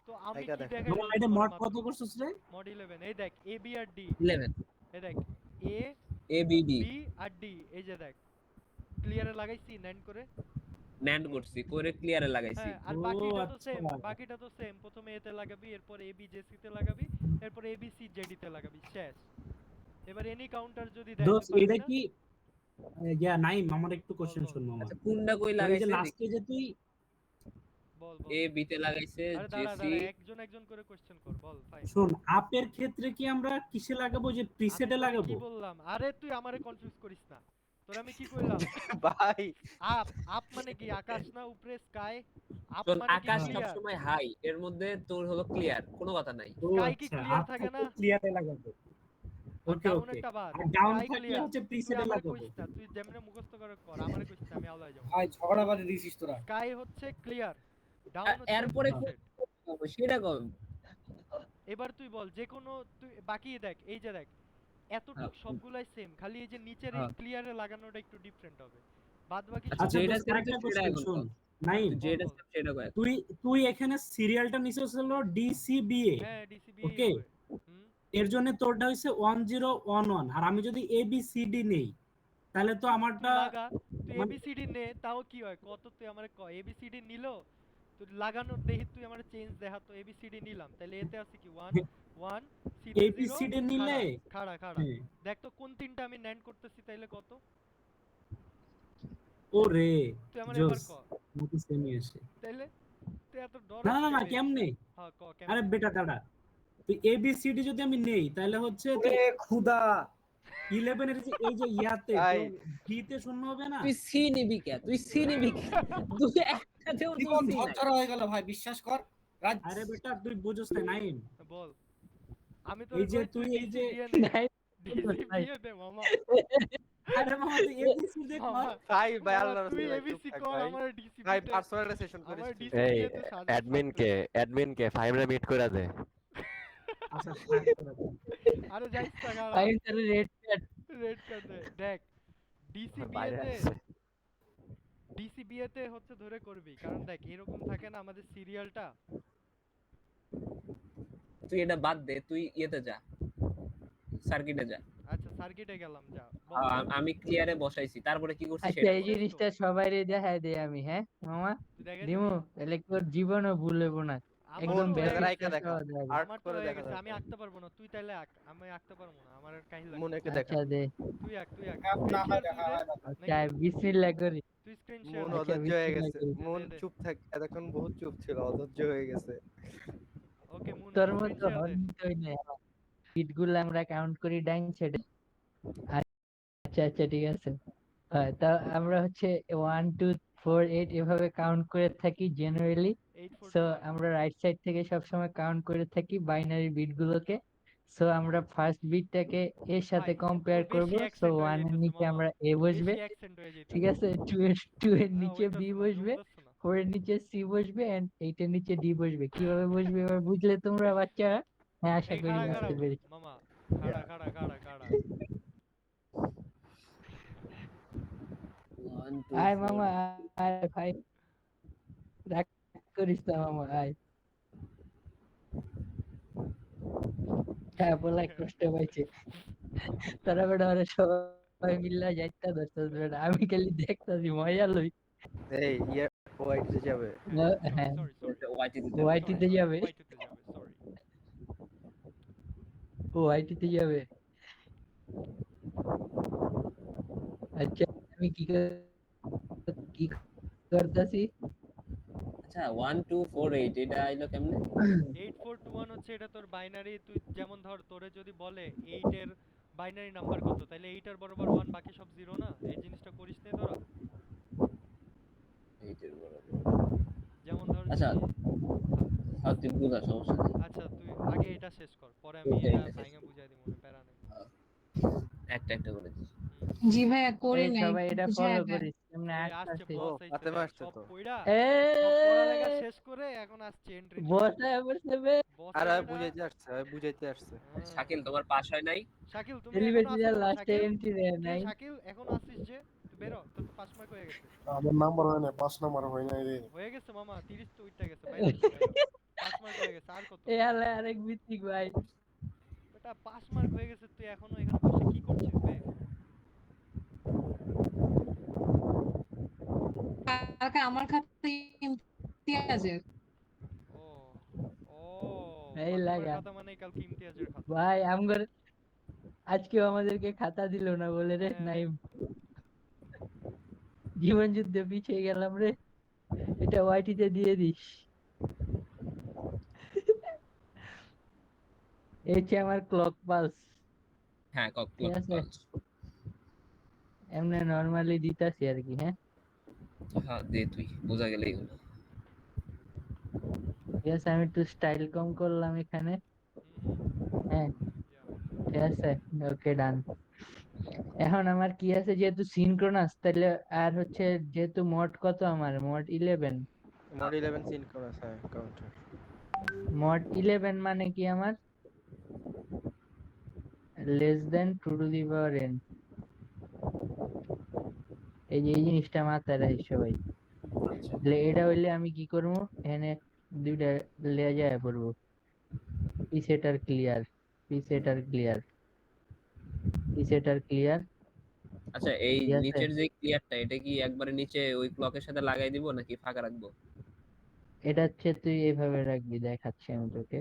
তো আমি মাইকা কি দেখা। দেখাই মামা এটা মড কত করছিস রে? মড 11 এই দেখ এ বি আর ডি 11 এই দেখ এ এবিডি বি আর ডি এই যে দেখ ক্লিয়ারে লাগাইছি ন্যান্ড করে। ন্যান্ড করছি করে ক্লিয়ারে লাগাইছি। হ্যাঁ আর ও, বাকিটা তো আচ্ছা। সেম প্রথমে এতে লাগাবি, এরপর এ বি জে সি তে লাগাবি, এরপর A B C J D তে লাগাবি, শেষ। এবার এনি কাউন্টার যদি দেয় দোস্ত এটা কি নাইম আমার একটু কোশ্চেন বল। শুন মামা। আচ্ছা কোনটা কই তোর এই যে লাগাইছে লাস্টে যে তুই বল এ বি তে লাগাইছে আরে দাঁড়া জেসি। একজন একজন করে কোশ্চেন কর, বল ফাইন। শোন আপের ক্ষেত্রে কি আমরা কিসে লাগাবো, যে প্রিসেটে লাগাবো? কি বললাম? আরে তুই আমারে কনফিউজ করিস না, তোর আমি কি কইলাম? ভাই আপ আপ মানে কি আকাশ না উপরে স্কাই? আপ শোন মানে কি আকাশ ক্লিয়ার? সবসময় হাই, এর মধ্যে তোর হলো ক্লিয়ার, কোনো কথা নাই। ও Sky কি আচ্ছা clear আপ থাকে না? ক্লিয়ারে লাগাবো। ওকে ডাউন ওকে একটা বাদ আর ডাউন Sky থাকলে clear। হচ্ছে তুই প্রিসেটে আমারে লাগাবো। কইস না, তুই যেমনে মুখস্থ করে কর, আমারে কইস না, আমি আলাদা যাব। ভাই ঝগড়া বাদে দিছিস তোরা। স্কাই হচ্ছে ক্লিয়ার, ডাউন হচ্ছে এরপরে preset। সেটা কম। এবার তুই বল যে কোনো তুই বাকি দেখ এই যে দেখ এতটুক সবগুলাই সেম, খালি এই যে নিচের এই ক্লিয়ারে লাগানোটা একটু ডিফারেন্ট হবে, বাদ বাকি আচ্ছা, আচ্ছা যেটা দোস্ত আরেকটা সেটা কোশ্চেন এখন শুন বল। নাইম, যেটা বল। সেটা কয়। তুই এখানে সিরিয়ালটা নিচে ছিল ডিসিবিএ, হ্যাঁ ডিসিবি ওকে হবে। হুম এর জন্য তোরটা হইছে 1011 আর আমি যদি এবিসিডি নেই তাহলে তো তুই আমারটা লাগা, তুই মানে- এবিসিডি নে তাও কি হয় কত, তুই আমারে ক এবিসিডি নিলো তুই লাগানোর দেখি, তুই আমারে চেঞ্জ দেখা তো এবিসিডি নিলাম, তাহলে এতে আছে কি 1 1 সি ABCD নিলে খাড়া হ্যাঁ। দেখ তো কোন তিনটা আমি ন্যান্ড করতেছি, তাইলে কত ওরে তুই আমারে এবার জোস ক, মতো সেমই আসে। তাইলে তুই এত ডর না না না আসছে রে। কেমনে? হ্যাঁ ক কেমনে? আরে বেটা দাঁড়া, তুই এবিসিডি যদি আমি নেই তাহলে হচ্ছে তুই ওরে খুদা 11 এর যে এই যে ইয়াতে ভাই। ডি তে শূন্য হবে না? তুই সি নিবি কে? তুই সি নিবি কে? তুই একটাতেও তুই জীবন সি নাই। ঝরঝরা হয়ে গেল ভাই, বিশ্বাস কর। আরে বেটা তুই বুঝছ না নাইম, বল আমি তো এই যে তুই এই যে নাই, ডিসিবি দে মামা। আরে মামা তুই এবিসিডি মামা, কর। ভাই মামা, আল্লাহর তুই রাস্তায় এবিসি চুপ থাক কর, ভাই। আমার ডিসিবি ভাই পার্সোনাল সেশন করিস আমার তুই। এই ডিসিবি তে সাজা অ্যাডমিন কে ফাইভরে মিট করে দে। আচ্ছা থাক তোরা। আরে যাইস না গাড়া ফাইভ তারে রেড কার্ড। রেড কার্ড দে দেখ বাইরে ডিসিবিএতে আসছে। ডিসিবিএতে হচ্ছে ধরে করবি, কারণ দেখ এরকম থাকে না আমাদের সিরিয়ালটা। তুই এটা বাদ দে, তুই ইয়েতে যা, সার্কিটে যা। আচ্ছা সার্কিটে গেলাম, যা বল। আমি ক্লিয়ারে বসাইছি, তারপরে কি করছিস আচ্ছা সেটা এই বল। জিনিসটা সবাইরে দেখাই দেই আমি, হ্যাঁ মামা তুই দেখে দিমু, তাহলে তোর জীবনও ভুলব না, একদম মন বেসিক রাইখা দেখা। আর্ট আমার তো করে হয়ে দেখা গেছে, যায়। আমি আঁকতে পারবো না, তুই তাইলে আঁক, আমি আঁকতে পারবো না, আমার আর কাহিল মনে লাগবে। কে দেখা। আচ্ছা দে, তুই আঁক না হয় তুই দেখা হয় না। আচ্ছা বিসমিল্লাহ করি। তুই স্ক্রিন শেয়ার মন আচ্ছা, অধৈর্য হয়ে বিসমিল্লাহ গেছে। করি। মন দে। চুপ থাক, এতক্ষণ বহুত চুপ ছিল, অধৈর্য হয়ে গেছে। ওকে মুন তোর স্ক্রিন মতো শেয়ার দে। হই নাই, বিটগুলো আমরা কাউন্ট করি ডাইন সাইডে। আচ্ছা আচ্ছা ঠিক আছে, হ্যাঁ তা আমরা হচ্ছে 1 2 4 8 এভাবে কাউন্ট করে থাকি জেনারেলি। 8 4 সো 2 আমরা রাইট সাইড থেকে সবসময় কাউন্ট করে থাকি বাইনারি বিটগুলোকে। সো আমরা ফার্স্ট বিটটাকে এর সাথে ভাই, কম্পেয়ার বেশি করব। সো accent হয়ে 1 এর যাইতেছে নিচে মামা। আমরা এ বসবে, বেশি অ্যাকসেন্ট হয়ে যেত ঠিক আছে, 2 এর নিচে বি বসবে, 4 এর নিচে সি বসবে এন্ড 8 এর নিচে ডি বসবে। কিভাবে বসবে এবার বুঝলে তোমরা বাচ্চারা? হ্যাঁ আশা এই করি খাড়া বুঝতে খাড়া পেরেছি। মামা, খাড়া 1 2 আয় 4 মামা আয় ভাই, রাগ করিস না মামা আয়। হ্যাঁ বলা কষ্ট পাইছে, তারা বেটা ওরা সবাই মিল্লা যাইতা ধরতে বেটা, আমি খালি দেখতাছি মজা লই। এই ইয়ে ওয়াইট যাবে। হ্যাঁ সরি ওয়াইটিতে ওয়াইটিতে যাবে। সরি ও আইটিতে যাবে। আচ্ছা আমি কি করতেছি? আচ্ছা 1248 এটা আইলো কেমনে? 8421 হচ্ছে এটা তোর বাইনারি, তুই যেমন ধর তোরে যদি বলে 8 এর বাইনারি নাম্বার কত, তাহলে 8 এর বরাবর 1 বাকি সব 0 না? এই জিনিসটা করিস নে তোরা? এইটার বরাবর। যেমন ধর আচ্ছা যদি হ্যাঁ তুই বুঝা সমস্যা নেই। আচ্ছা তুই আগে এটা শেষ কর, পরে আমি এইটা এটা এইটা শেষ ভাঙা কর। বুঝাই দিব, মনে প্যারা নেই। হ্যাঁ, একটা একটা করে দিস। জি ভাইয়া করি এই নাই, সবাই এটা বুঝায় ফলো দেন। করিস কেমনে এই আসছে আসতেছে। ও বস আইছে ফাতেমা ভাই, আসছে সব তো। পইড়া এ সব পড়ালেখা শেষ করে এখন আসছে এন্ট্রি নিতে। বসায় বসে বে। বস আর আইছে না? বুঝাইতে আসছে। হ্যাঁ। শাকিল তোমার পাস হয় নাই? শাকিল তুমি এখনো আছো সেলিব্রিটিরা কেন লাস্টে শাকিল? এন্ট্রি দেয় কে নাই। শাকিল এখনো আসিস যে? তুই বেরো, তোর তো 5 মার্ক হয়ে গেছে। আমার নাম্বার হয় না, 5 নাম্বার হয় নাই রে। হয়ে গেছে মামা, 30 তো উইঠা গেছে, বাইরো বাইরো। 5 মার্ক হয়ে গেছে, আর কত? এ আলে আরেক ভিত্তিক ভাই। বেটা 5 মার্ক হয়ে গেছে, তুই এখনো এখানে বসে কি করছিস বে? কালকে আমার খাতায় ইমতিয়াজের। ও ও এই ফাতেমার লাগা খাতা মানে কালকে ইমতিয়াজের খাতা। ভাই আমগর আজকেও আমাদেরকে খাতা দিল না বলে রে হ্যাঁ। নাইম। জীবন যুদ্ধে পিছিয়ে গেলাম রে। এটা ওয়াইটিতে দিয়ে দিস। এই হচ্ছে আমার ক্লক পালস। হ্যাঁ ঠিক ক্লক আছে, পালস। এমনি নরমালি দিতাছি আর কি। হ্যাঁ হ্যাঁ দে তুই বোঝা গেলেই হলো। ঠিক আছে, আমি একটু স্টাইল কম করলাম এখানে। হ্যাঁ যা। ঠিক আছে, ওকে ডান। এখন আমার কি আছে, যেহেতু সিনক্রোনাস তাহলে, আর হচ্ছে যেহেতু মড কত, আমার মড 11। মড 11 সিনক্রোনাস হ্যাঁ কাউন্টার। মড 11 মানে কি আমার less than 2 to the power n। এই যে এই জিনিসটা মাথায় রাখিস সবাই। তাহলে এটা হইলে আমি কি করবো, এখানে দুইটা লেয়ার পড়বো, প্রিসেট আর ক্লিয়ার, প্রিসেট আর ক্লিয়ার, প্রিসেট আর ক্লিয়ার। আচ্ছা এই ঠিক আছে, নিচের যে ক্লিয়ারটা এটা কি একবারে নিচে ওই ক্লকের সাথে লাগাই দিব নাকি ফাঁকা রাখবো? এটা হচ্ছে তুই এইভাবে রাখবি, দেখাচ্ছি আমি তোকে,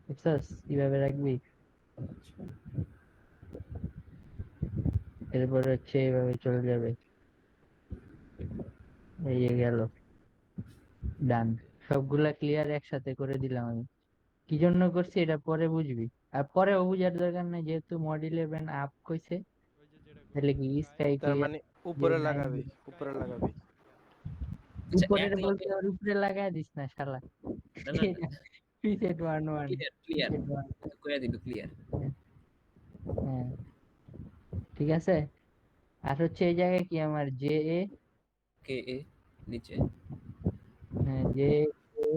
বুঝছস কিভাবে রাখবি। এরপর হচ্ছে এইভাবে চলে যাবে, এই যে গেল, ডান। সবগুলা ক্লিয়ার একসাথে করে দিলাম আমি। কি জন্য করছি এটা পরে বুঝবি, আর পরেও বুঝার দরকার নাই, যেহেতু মড 11 আপ কইছে। ওই যে যেটা তাহলে কি স্কাই স্কাই তার ক্লিয়ার, মানে যে উপরে নাইন লাগাবি, স্কাই উপরে ব্লু লাগাবি। আচ্ছা এক উপরের বলতে ক্লকে ওর উপরে লাগাই দিস না শালা। না না না প্রিসেট 1 ক্লিয়ার ক্লিয়ার প্রিসেট 1। কইরা দিল ক্লিয়ার। হ্যাঁ ঠিক আছে, আর হচ্ছে এই জায়গায় কি আমার জে এ, কে এ নিচে হ্যাঁ জে এ,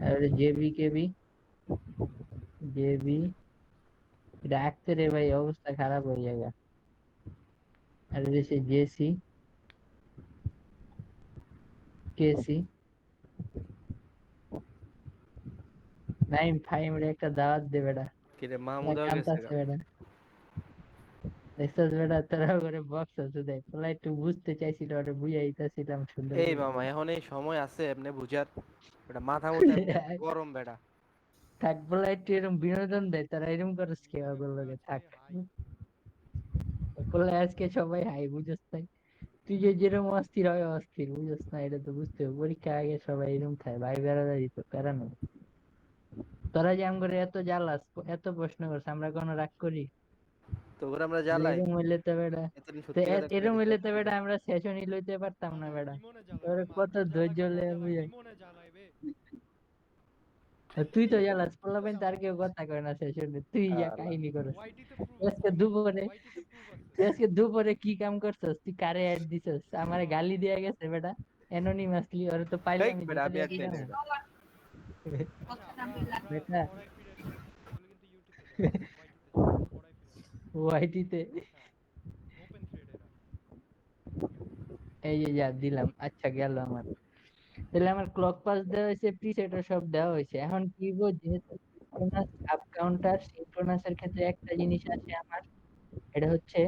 আর J B K B, J B, এটা আঁকতে রে ভাই অবস্থা খারাপ হয়ে যাবে। আর হচ্ছে J C, K C. Naim Faim রে একটা দাওয়াত দে বেটা, কি রে মাহমুদাও গেছে কান্তাছে গা। বেটা। দেখছস বেটা তোরা করে বক্স আছে দেখ, তোরা একটু বুঝতে চাইছিল, ওটা বুঝাইতাছিলাম সুন্দর এই করে। মামা এখন এই সময় আছে এমনি বুঝার? বেটা মাথা মুথা এমনি গরম বেটা। থাক বলে একটু এরকম বিনোদন দেয়, তারা এরকম করিস কে মুড ওগুলো একটু লোকে, আজকে থাক। হাই। বলে আজকে সবাই হাই, বুঝস তাই? তুই যে যেরকম অস্থির হয় অস্থির, বুঝস না? এটা তো বুঝতে হবে, পরীক্ষা আগে সবাই এরকম থাকে, ভাই বেড়াদারি তো প্যারা নেই। তোরা যে আম করে এত জ্বালাস, এত প্রশ্ন করছ, আমরা কোনো রাগ করি? তো ওরা আমরা তাহলে জ্বালাই, এরকম হইলে তো বেটা, এতদিন তো সত্যি কথা কয়ে এরকম দিতে হইলে তো আসছি বেটা যে। আমরা সেশনই লইতে পারতাম না জ্বালায় বেটা। ইমনে জ্বালায় তোর মামা, কত তুই ধৈর্য জ্বালাক আর না লইয়া জ্বালাক বুঝাই। ইমনে জ্বালায় বে। তুই তো জ্বালাস, পোলাপাইন তার কেউ কথা কয় না সেশনে, তুই যা আল্লাহ। কাহিনী করস। ওয়াইটিতে প্রুফ আজকে আছে, দুপুরে, ওয়াইটিতে প্রুফ আছে। তুই আজকে দুপুরে কি কাম করছস? তুই কারে অ্যাড দিছস? আমারে শোনো, গালি দিয়া গেছে বেটা, অ্যানোনিমাসলি। ওরে তো পাইলে হেই আমি বেটা জুতা আমি দিয়া আর দেই না পিটামু। এটা। আচ্ছা আমরা আমরা বেটা পড়ায় ফিরে যাই, এগুলো কিন্তু ইউটিউবে যাবে না, ওয়াইটিতে যাবে, পড়ায় ফিরে যাই। ওয়াইটিতে, হ্যাঁ, ওপেন থ্রেড এরা। এই যে যা দিলাম, আচ্ছা গেল আমার। তাহলে আমার ক্লক পাস দেওয়া হয়েছে, প্রিসেটও সব দেওয়া হয়েছে। এখন কি বল, যেহেতু সিনক্রোনাস আপ কাউন্টার, সিনক্রোনাসের ক্ষেত্রে একটা জিনিস আছে আমার, এটা হচ্ছে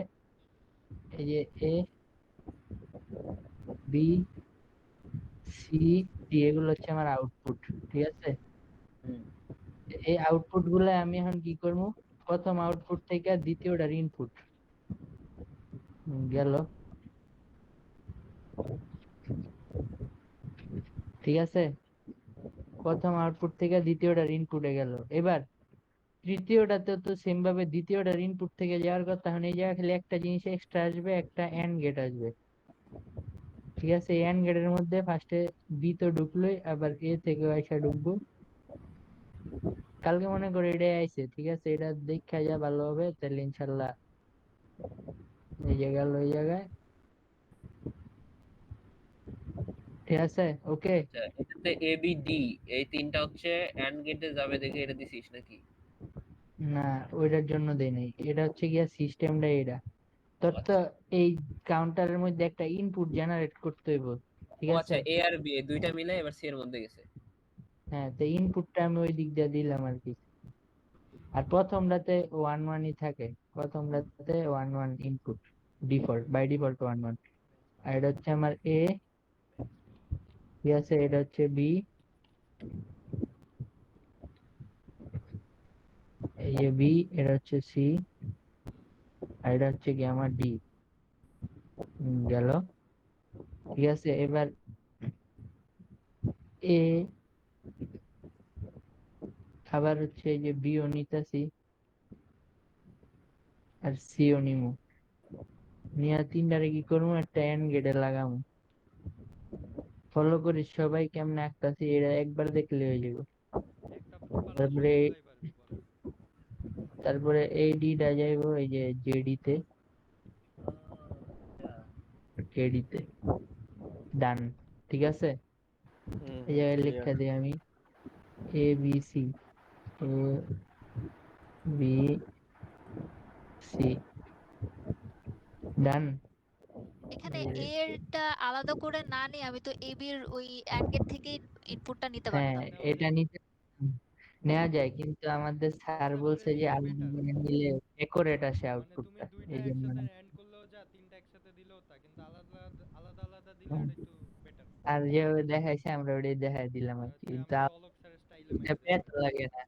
এই যে এ বি সি ডি, এগুলো হচ্ছে আমার আউটপুট। ঠিক আছে, হুম। এই আউটপুট গুলা আমি এখন কি করবো, প্রথম আউটপুট থেকে দ্বিতীয়টার ইনপুট গেল, ঠিক আছে? প্রথম আউটপুট থেকে দ্বিতীয়টার ইনপুটে গেল। এবার তৃতীয়টাতে তো সেম ভাবে দ্বিতীয়টার ইনপুট থেকে যাওয়ার কথা। এখন এই জায়গায় খালি একটা জিনিস এক্সট্রা আসবে, একটা এন্ড গেট আসবে, ঠিক আছে? এই এন্ড গেটের মধ্যে ফার্স্টে বি তো ঢুকলোই, আবার এ থেকে আইসা ঢুকবো। কালকে মনে করে এটাই আইছে, ঠিক আছে? এটা দেখা যা ভালো হবে, তাহলে ইনশাল্লাহ এই জায়গায় ওই জায়গায়, ঠিক আছে? ওকে। আচ্ছা, এটাতে এ বি ডি এই তিনটা হচ্ছে এন্ড গেটে যাবে দেখে এটা দিছিস নাকি? না, ওইটার জন্য দেই নাই, এটা হচ্ছে গিয়া সিস্টেমটা এটা। তোর তো এই কাউন্টারের মধ্যে একটা ইনপুট জেনারেট করতে হইব, ঠিক ও আছে? আচ্ছা, এ আর বি এই দুইটা মিলে এবার সি এর মধ্যে গেছে। হ্যাঁ, তো ইনপুটটা আমি ওই দিক দিয়ে দিলাম আর কি। আর প্রথমটাতে 1 1ই থাকে, প্রথমটাতে 1 1 ইনপুট, ডিফল্ট বাই ডিফল্ট 1 1। আর এটা হচ্ছে আমার এ, ঠিক আছে? এটা হচ্ছে বি, এই যে বি, এটা হচ্ছে সি, আর এটা হচ্ছে কি আমার ডি। গেল, ঠিক আছে? এবার এ, আবার হচ্ছে এই যে বি ও নিতাছি, আর সি ও নিমু, নিয়ে তিনটারে কি করবো, একটা এন্ড গেটে লাগামু। ফলো করি সবাই কেমনে আঁকতাছি, এটা একবার দেখলে হয়ে যাবে। একটা প্রপার তারপরে বুঝাই পারবি পরে। তারপরে এই ডিটা যাইবো এই যে জেডি তে, জেডি তে ডান, ঠিক আছে? এই জায়গায় লেখা দিই আমি A B C, A B C, ডান। এখানে এরটা আলাদা করে না নিয়ে আমি তো এবি এর ওই এন্ড গেট থেকেই ইনপুটটা নিতে হ্যাঁ, পারতাম। এটা নিতে নেওয়া যায়, কিন্তু আমাদের স্যার এটা আমাদের বলছে যে এটা আলাদা বেটার। করে নিলে অ্যাকুরেট আসে মানে তুমি আউটপুটটা, দুইটা এই জন্য একসাথে না। এন্ড করলেও যা, তিনটা একসাথে দিলেও তা, কিন্তু আলাদা আলাদা আলাদা দিলে ওটা একটু বেটার। আর যেভাবে দেখাইছে আমরা ওটাই দেখাই দিলাম এটা আর কি, হচ্ছে কিন্তু আমাদের অলোক স্যারের স্টাইলে এটা মাইরা দিছি। প্যাচও লাগে না,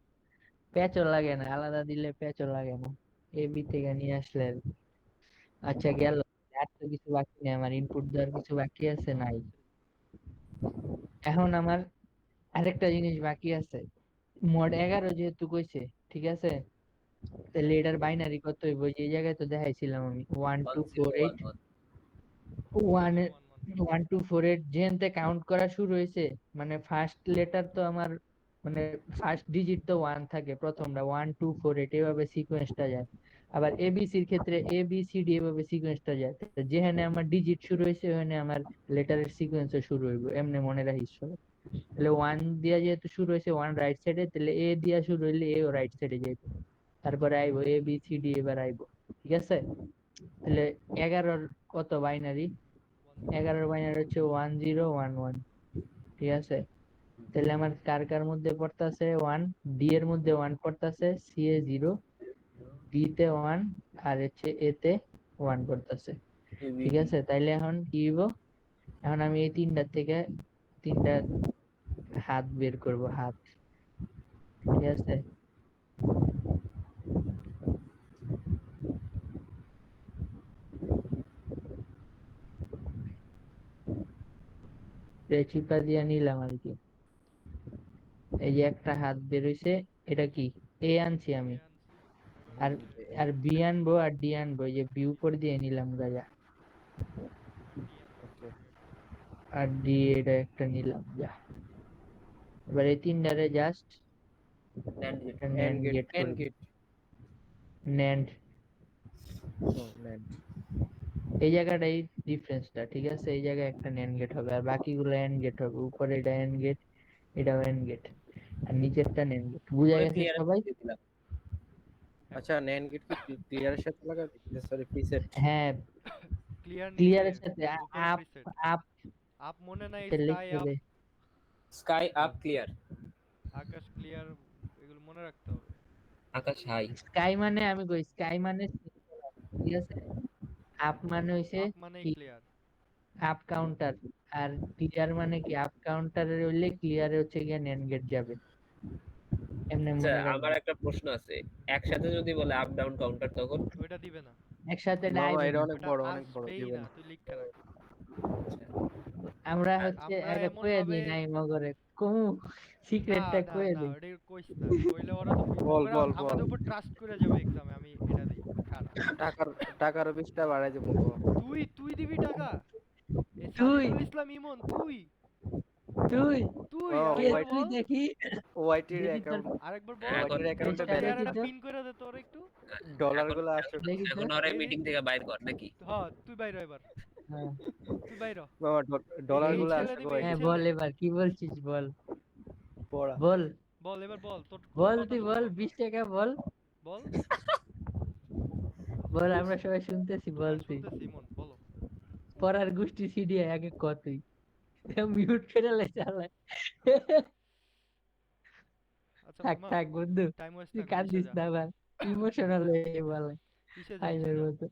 প্যাচও লাগে না, আলাদা দিলে প্যাচও লাগে না, এ বি থেকে নিয়ে আসলে আর কি। আচ্ছা গেল, আর তো কিছু বাকি নেই, আমার ইনপুট দেওয়ার কিছু বাকি আছে নাই। এখন আমার আরেকটা জিনিস বাকি আছে, মোড 11 যেহেতু কইছে, ঠিক আছে? তাহলে এটার বাইনারি কত হইব? ওই যে এই জায়গায় তো দেখাইছিলাম আমি 1248 1011 1248 যেহেতু কাউন্ট করা শুরু হয়েছে, মানে ফার্স্ট লেটার তো আমার, মানে ফার্স্ট ডিজিট তো 1 থাকে, প্রথমটা 1248 এভাবে সিকোয়েন্সটা যায়। আবার এবিসির ক্ষেত্রে এ বি সি ডি এভাবে সিকোয়েন্সটা যায়, তো যেখানে আমার ডিজিট শুরু হয়েছে ওখানে আমার লেটারের সিকোয়েন্সও শুরু হইব, এমনি মনে রাখিস সবাই। তাহলে 1 দিয়া যেহেতু শুরু হয়েছে 1 রাইট সাইডে, তাহলে এ দিয়া শুরু হইলে এ ও রাইট সাইডে যাইব, তারপরে আইবো এ বি সি ডি, এবার আইবো, ঠিক আছে? তাহলে 11 কত বাইনারি? 11 বাইনারি হচ্ছে 1011, ঠিক আছে? তাহলে আমার কার কার মধ্যে পড়তাছে 1, ডি এর মধ্যে 1 পড়তাছে, সি এ 0, ডি তে 1, আর হচ্ছে এ তে 1 পড়তাছে, ঠিক আছে? তাইলে এখন কি হইব, এখন আমি এই তিনটা থেকে তিনটা হাত বের করব, হাত, ঠিক আছে? চিপা দিয়ে নিলাম আর কি। এই যে একটা হাত বের হইছে, এটা কি? এ আনছি এ আমি, আনছি, এটা আর হচ্ছে আর বি আনবো, আর ডি আনবো, এই যে বি উপর দিয়ে নিলাম গাজা, ডি আনছি। আর ডি এটা একটা নিলাম যা। এবার এই তিনটারে জাস্ট NAND gate। একটা ন্যান্ড গেট এন্ড করব, গেট। ন্যান্ড। ও ল্যান্ড। এই জায়গাটাই ডিফারেন্সটা, ঠিক আছে? এই জায়গায় একটা ন্যান্ড গেট হবে, আর বাকিগুলো এন্ড গেট হবে। উপরে এটা এন্ড গেট, এটাও এন্ড গেট, আর নিচেরটা ন্যান্ড গেট। বুঝা পরে গেছে ক্লিয়ার সবাই? দিয়ে দিলাম। আচ্ছা ন্যান্ড গেট কি ক্লিয়ারের সাথে লাগাবি? Sorry preset. হ্যাঁ, ক্লিয়ার নিচে, ক্লিয়ারের সাথে উপরে আপ, প্রিসেট। আপ আপ মনে নাই, স্কাই লিখতে আপ, হবে। স্কাই আপ ক্লিয়ার, আকাশ ক্লিয়ার, এগুলো মনে রাখতে হবে। আকাশ হাই। স্কাই মানে আমি কই স্কাই মানে ঠিক আছে, আপ মানে হইছে আপ মানেই কি, ক্লিয়ার। Up counter. আর ক্লিয়ার মানে কি, আপ কাউন্টারের হইলে ক্লিয়ারে হচ্ছে গিয়ে ন্যান্ড গেট যাবে, এমনি আচ্ছা মনে আমার রাখবেন একটা প্রশ্ন আছে, একসাথে যদি বলে আপ ডাউন কাউন্টার তখন? ওইটা দিবে না, একসাথে মামা ডাইবে এটা না অনেক ওটা বড়, অনেক বড় আসবেই দিবেন। না, তুই লিখে রাখ। আমরা আর হচ্ছে আমরা আগে এমন কয়ে ভাবে দিই নাই মগরে কমু না সিক্রেটটা না কয়ে না দিই ওটা কইস না, কইলে ওরা তো বল ওরা বল বল। আমাদের উপর ট্রাস্ট করে যাবে এক্সামে, আমি এটা দিই খারাপ। টাকার টাকার বিশটা বাড়াই দেবো তো। তুই তুই দিবি টাকা? এই তুই সাজিদুল ইসলাম ইমন তুই তুই তুই মামা কে আরেকবার তুই বল, দেখি ওয়াইটির দেখি তোর অ্যাকাউন্ট, আরেকবার বল, এখন ওয়াইটির অ্যাকাউন্টে পেজটা তোর ডাইরেক্ট দেখি চেহারাটা তো পিন করে দে তোর একটু। ডলার এখন গুলো আসে। দেখি তো এখন ওরে দে মিটিং দে। থেকে বাইর কর নাকি? হ্যাঁ তুই বাইর হ এবার, হ্যাঁ তুই বাইর হ। মামা ডলার এই গুলো ছেলে আসে দিবে, এই হ্যাঁ ওয়াইটি। বল ছেলে। এবার কি বলছিস বল পড়া। বল বল এবার বল, তোর তোর বল কথা তুই শুনবো বল আমরা। 20 টাকা বল বল। বল আমরা সবাই শুনতেছি বল হ্যাঁ তুই শুনতেছি ইমন, বলো। পড়ার গোষ্ঠী সিডি আগে ক তুই মিউট করে লে চালা আচ্ছা থাক মামা থাক বন্ধু টাইম ওয়েস্ট তুই না করিস কান্দিস যা। না আবার ইমোশনাল হয়ে বলে কিসে যা, কিসে আইনের যা। মতো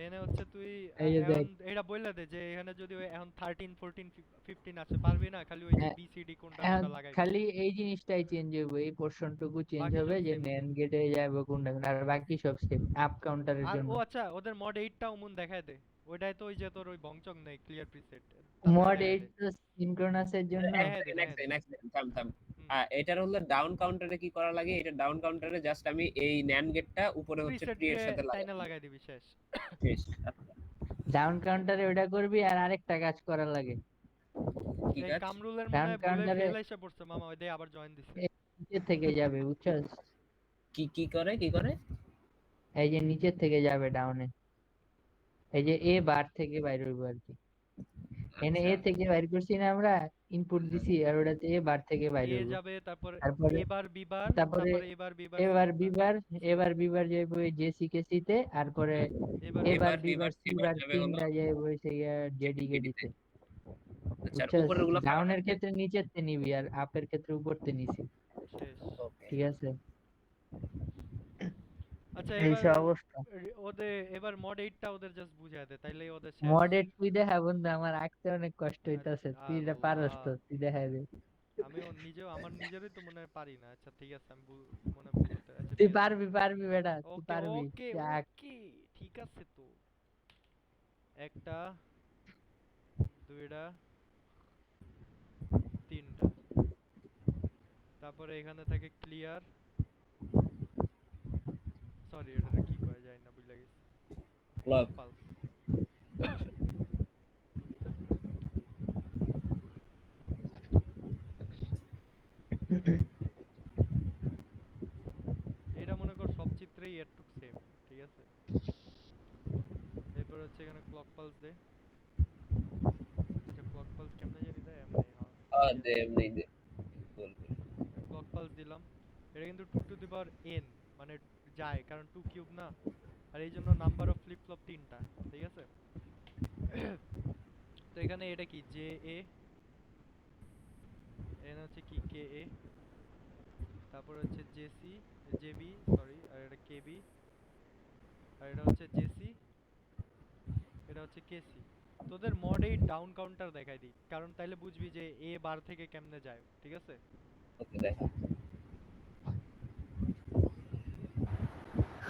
এখানে হচ্ছে তুই এই যে এখন দেখ এটা বললা দে যে এখানে যদি ওই এখন 13 14 15 আছে, পারবি না, খালি ওই যে হ্যাঁ, বিসিডি কোনটা এখন কোনটা লাগাইবি, খালি এই জিনিসটাই চেঞ্জ হবে এই পোর্শনটুকু চেঞ্জ বাকি হবে সব যে সেম ন্যান সেম। গেটে যাবে কোনটা কোনটা, আর বাকি সব সেম আপ কাউন্টারের আর জন্য ও আচ্ছা ওদের মড 8টা অমন দেখায় দে, ওইটাই তো ওই যে তোর ওই বংচং নেই ক্লিয়ার প্রিসেট, মড দেখায় 8 দে, তো সিনক্রোনাসের জন্য এক দেখায় দে সেকেন্ড এক দেখায় দে। সেকেন্ড এক সেকেন্ড থাম থাম। হুম এটার হলো ডাউন কাউন্টারে কি করা লাগে? এটা ডাউন কাউন্টারে জাস্ট আমি এই ন্যান্ড গেটটা উপরে হচ্ছে প্রিসেট ট্রি এর দিয়ে সাথে লাগাই টাইনা লাগাই দিবি, শেষ। শেষ। ডাউন কাউন্টারে ওটা করবি আর আরেকটা কাজ করা লাগে কি এই কাজ? কামরুলের মনে ডাউন হয় ভুলে কাউন্টারে ফেল এসে পড়ছে মামা, ওই দে আবার জয়েন দিছে। নিচে থেকে যাবে বুঝছস কি কি করে কি করে? এই যে নিচের থেকে যাবে ডাউনে এই যে এ বার থেকে বাইর হইব আর কি এনে আচ্ছা এ থেকে বাইর করছি না আমরা ইনপুট দিছি আর ওটাতে এ বার থেকে বাইর এ হইব যাবে, তারপর তারপরে এবার বিবার, তারপরে তারপরে এবার বিবার এবার সি বিবার সি এবার বিবার যাইব এই জেসি কেসিতে আর পরে এবার এবার এবার বিবার এবার সি এবার বার যাবে হলো তিনটা যাইব সেই জেডিকে জেডিকেটিতে। দিতে আচ্ছা আর বুঝছস উপরের গুলো ফাঁকা ডাউনের থাকবে? ক্ষেত্রে নিচের তে নিবি আর আপের ক্ষেত্রে উপর তে নিছি শেষ। ওকে। ঠিক আছে আচ্ছা এই এবার সব অবস্থা ওদের এবার মড 8টা ওদের জাস্ট বুঝায় দে, তাইলেই ওদের শেষ। মডেট তুই দেখা বন্ধু আমার আঁকতে অনেক কষ্ট হইতাছে তুই এটা পারস আল্লাহ, তো তুই দেখাই দে আমিও নিজেও আমার নিজেরই তো মনে হয় পারি না। আচ্ছা ঠিক আছে, আমি মনে হয় ভুল হতে, আচ্ছা তুই ঠিক আছে। পারবি পারবি বেটা তুই ওকে পারবি ওকে তুই আঁক। ওকে ঠিক আছে তো। একটা, দুইটা, তিনটা, তারপরে এখানে থাকে ক্লিয়ার, সরি এটা কি করা যায় না বুঝলা গেছি, ক্লক। পালস। এটা মনে কর সব চিত্রেই একটু সেম, ঠিক আছে। এরপর হচ্ছে এখানে ক্লক পালস দে, এটা ক্লক পালস কেমনে জানি দেয়, এমনি হ্যাঁ দে এমনি দে বলবি। ক্লক পালস দিলাম। এটা কিন্তু 2 টু দি পাওয়ার n, মানে যায় কারণ 2 কিউব না, আর এই জন্য নাম্বার অফ ফ্লিপ ফ্লপ 3টা, ঠিক আছে। তো এখানে এটা কি জে এ, এখানে হচ্ছে কি কে এ, তারপর হচ্ছে জেসি জেবি সরি, আর এটা কেবি, আর এটা হচ্ছে জেসি, এটা হচ্ছে কেসি। তোদের মড 8 ডাউন কাউন্টার দেখাই দিই, কারণ তাইলে বুঝবি যে এ বার থেকে কেমনে যায়, ঠিক আছে। ওকে দেখা।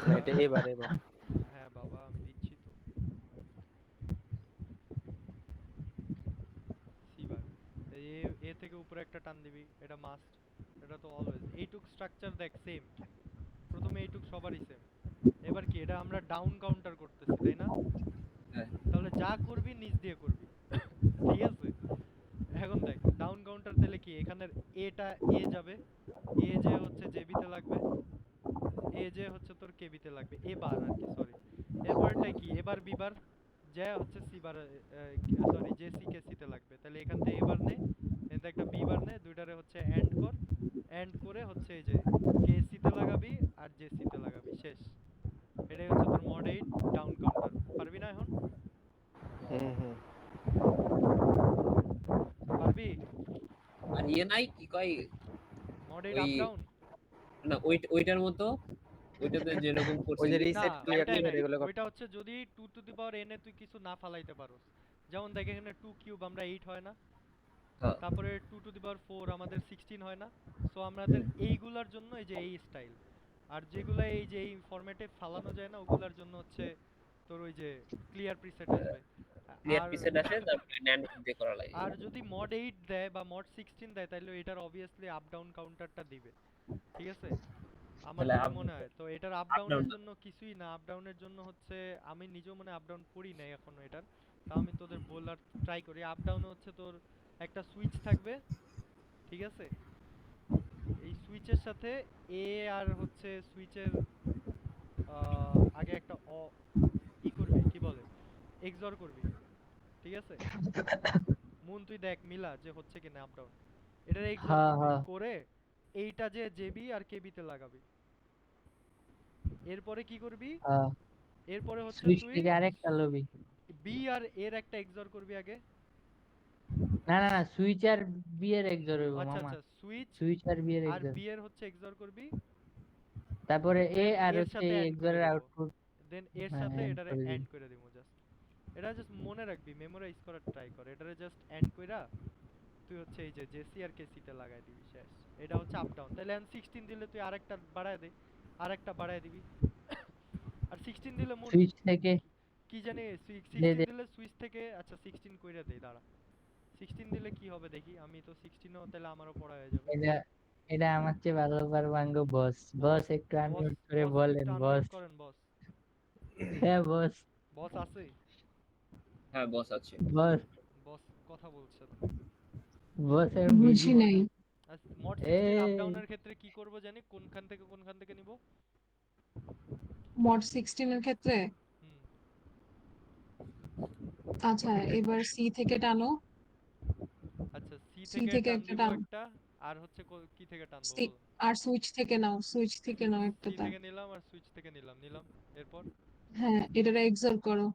না, এটা এবার এবার হ্যাঁ বাবা আমি দিচ্ছি তো। সিবার এ থেকে উপরে একটা টান দিবি, এটা মাস্ট, এটা তো অলওয়েজ। এইটুক স্ট্রাকচার দেখ সেম, প্রথমে এইটুক সবারই সেম। এবার কি এটা আমরা ডাউন কাউন্টার করতেছি তাই না, হ্যাঁ। তাহলে যা করবি নিচ দিয়ে করবি, ঠিক আছে। এখন দেখ ডাউন কাউন্টার দিলে কি এখানের এটা এ যাবে, এ যে হচ্ছে জেবিতে লাগবে, এ যে হচ্ছে তোর কেবিতে লাগবে, এবার আর কি সরি। এরপরটা কি এবার বিবার যা হচ্ছে সিবার সরি জেসি কেসিতে লাগবে, তাহলে এখান থেকে এবার নে, এখান একটা বিবার নে, দুইটারে হচ্ছে এন্ড কর, এন্ড করে হচ্ছে এই যে কেসিতে লাগাবি আর জেসিতে লাগাবি, শেষ। এটাই হচ্ছে তোর মড 8 ডাউন কাউন্টার। পারবি না এখন? হুম পারবি? আর নাই কি কয় মড 8 ওই আপ ডাউন না ওইটার মতো, ওইটাতে যেরকম ওই করছি যে না, রিসেট ক্লিয়ার ওইটাই ক্লিয়ার নাই। এগুলো ওইটা হচ্ছে যদি 2 টু দি পাওয়ার n এ তুই কিছু না ফালাইতে পারোস, যেমন দেখ এখানে 2 কিউব আমরা 8 হয় না, হ্যাঁ। তারপরে 2 টু দি পাওয়ার 4 আমাদের 16 হয় না? সো আমাদের এইগুলার জন্য এই যে এই স্টাইল, আর যেগুলা এই যে এই ফরম্যাটে ফালানো যায় না ওগুলার জন্য হচ্ছে তোর ওই যে ক্লিয়ার প্রিসেট আসবে। ক্লিয়ার আর প্রিসেট আসে, তারপরে ন্যান্ড দিয়ে করা লাগে। আর যদি মড 8 দেয় বা মড 16 দেয় তাহলে এটার অবভিয়াসলি আপ ডাউন কাউন্টারটা দিবে, ঠিক আছে? আমার তাহলে যেটা আপ মনে হয় তো এটার আপ আপ ডাউন ডাউনের জন্য কিছুই না, আপ ডাউনের জন্য হচ্ছে আমি নিজেও মনে আপ ডাউন করি নাই এখনো এটার, তাও আমি তোদের বলার ট্রাই করি। আপ ডাউনে হচ্ছে তোর একটা সুইচ থাকবে, ঠিক আছে? এই সুইচের সাথে এ আর হচ্ছে সুইচের আগে একটা ই করবি, কি বলে, এক্সর করবি, ঠিক আছে? মুন তুই দেখ মিলা যে হচ্ছে কিনা আপ ডাউন, এটার এক্সর হ্যাঁ করবি, হ্যাঁ করে এইটা যে জেবি আর কেবি তে লাগাবি। এরপরে কি করবি, হ্যাঁ এরপরে হচ্ছে সুইচ তুই থেকে আরেকটা লবি। বি আর এর একটা এক্সর করবি আগে। না না না, সুইচ আর বি এর এক্সর হইব আচ্ছা মামা। আচ্ছা, সুইচ সুইচ আর বি এর আর এক্সর, বি এর হচ্ছে এক্সর করবি, তারপরে এ দেন আর এর হচ্ছে সাথে এই এন্ড করে এক্সরের দিব, আউটপুট। দেন এর হ্যাঁ সাথে এন্ড এটারে করে দিই। এন্ড করে দিব জাস্ট। এটা জাস্ট মনে রাখবি, মেমোরাইজ করার ট্রাই কর, এটারে জাস্ট এন্ড কইরা তুই হচ্ছে এই যে জেসি আর কেসি তে লাগাই দিবি, শেষ। এটা হচ্ছে আপ ডাউন। তাহলে আমি 16 দিলে তুই আরেকটা বাড়ায় দে, আরেকটা বাড়ায় দিবি। আর 16 দিলে মোর সুইচ থেকে কি জানি দে 16 দে। দিলে সুইচ থেকে, আচ্ছা 16 কইরা দেই, দাঁড়া 16 দিলে কি হবে দেখি, আমি তো 16 ও তাহলে আমারও পড়া হয়ে যাবে। এটা এটা আমার চেয়ে ভালো পারবাঙ্গ বস। বস একটু বস আনমিউট করে বস বলেন একটু বস। আনমিউট করেন বস। হ্যাঁ বস। বস আছে? হ্যাঁ বস আছে। বস বস কথা বলছেন। বস এখন বিজি বুঝি বস। নাই। আচ্ছা মড এ 16 আপ ডাউনের ক্ষেত্রে কি করব জানি, কোনখান থেকে নিব? মড 16 এর ক্ষেত্রে হুম, আচ্ছা এবার সি থেকে টানো, আচ্ছা সি সি থেকে থেকে টান একটা দিব টান, একটা, আর হচ্ছে কি থেকে টানবো সি বল? আর সুইচ থেকে নাও, সুইচ থেকে নাও একটা সি টান। থেকে নিলাম আর সুইচ থেকে নিলাম। এরপর হ্যাঁ এটারে এক্সর করো।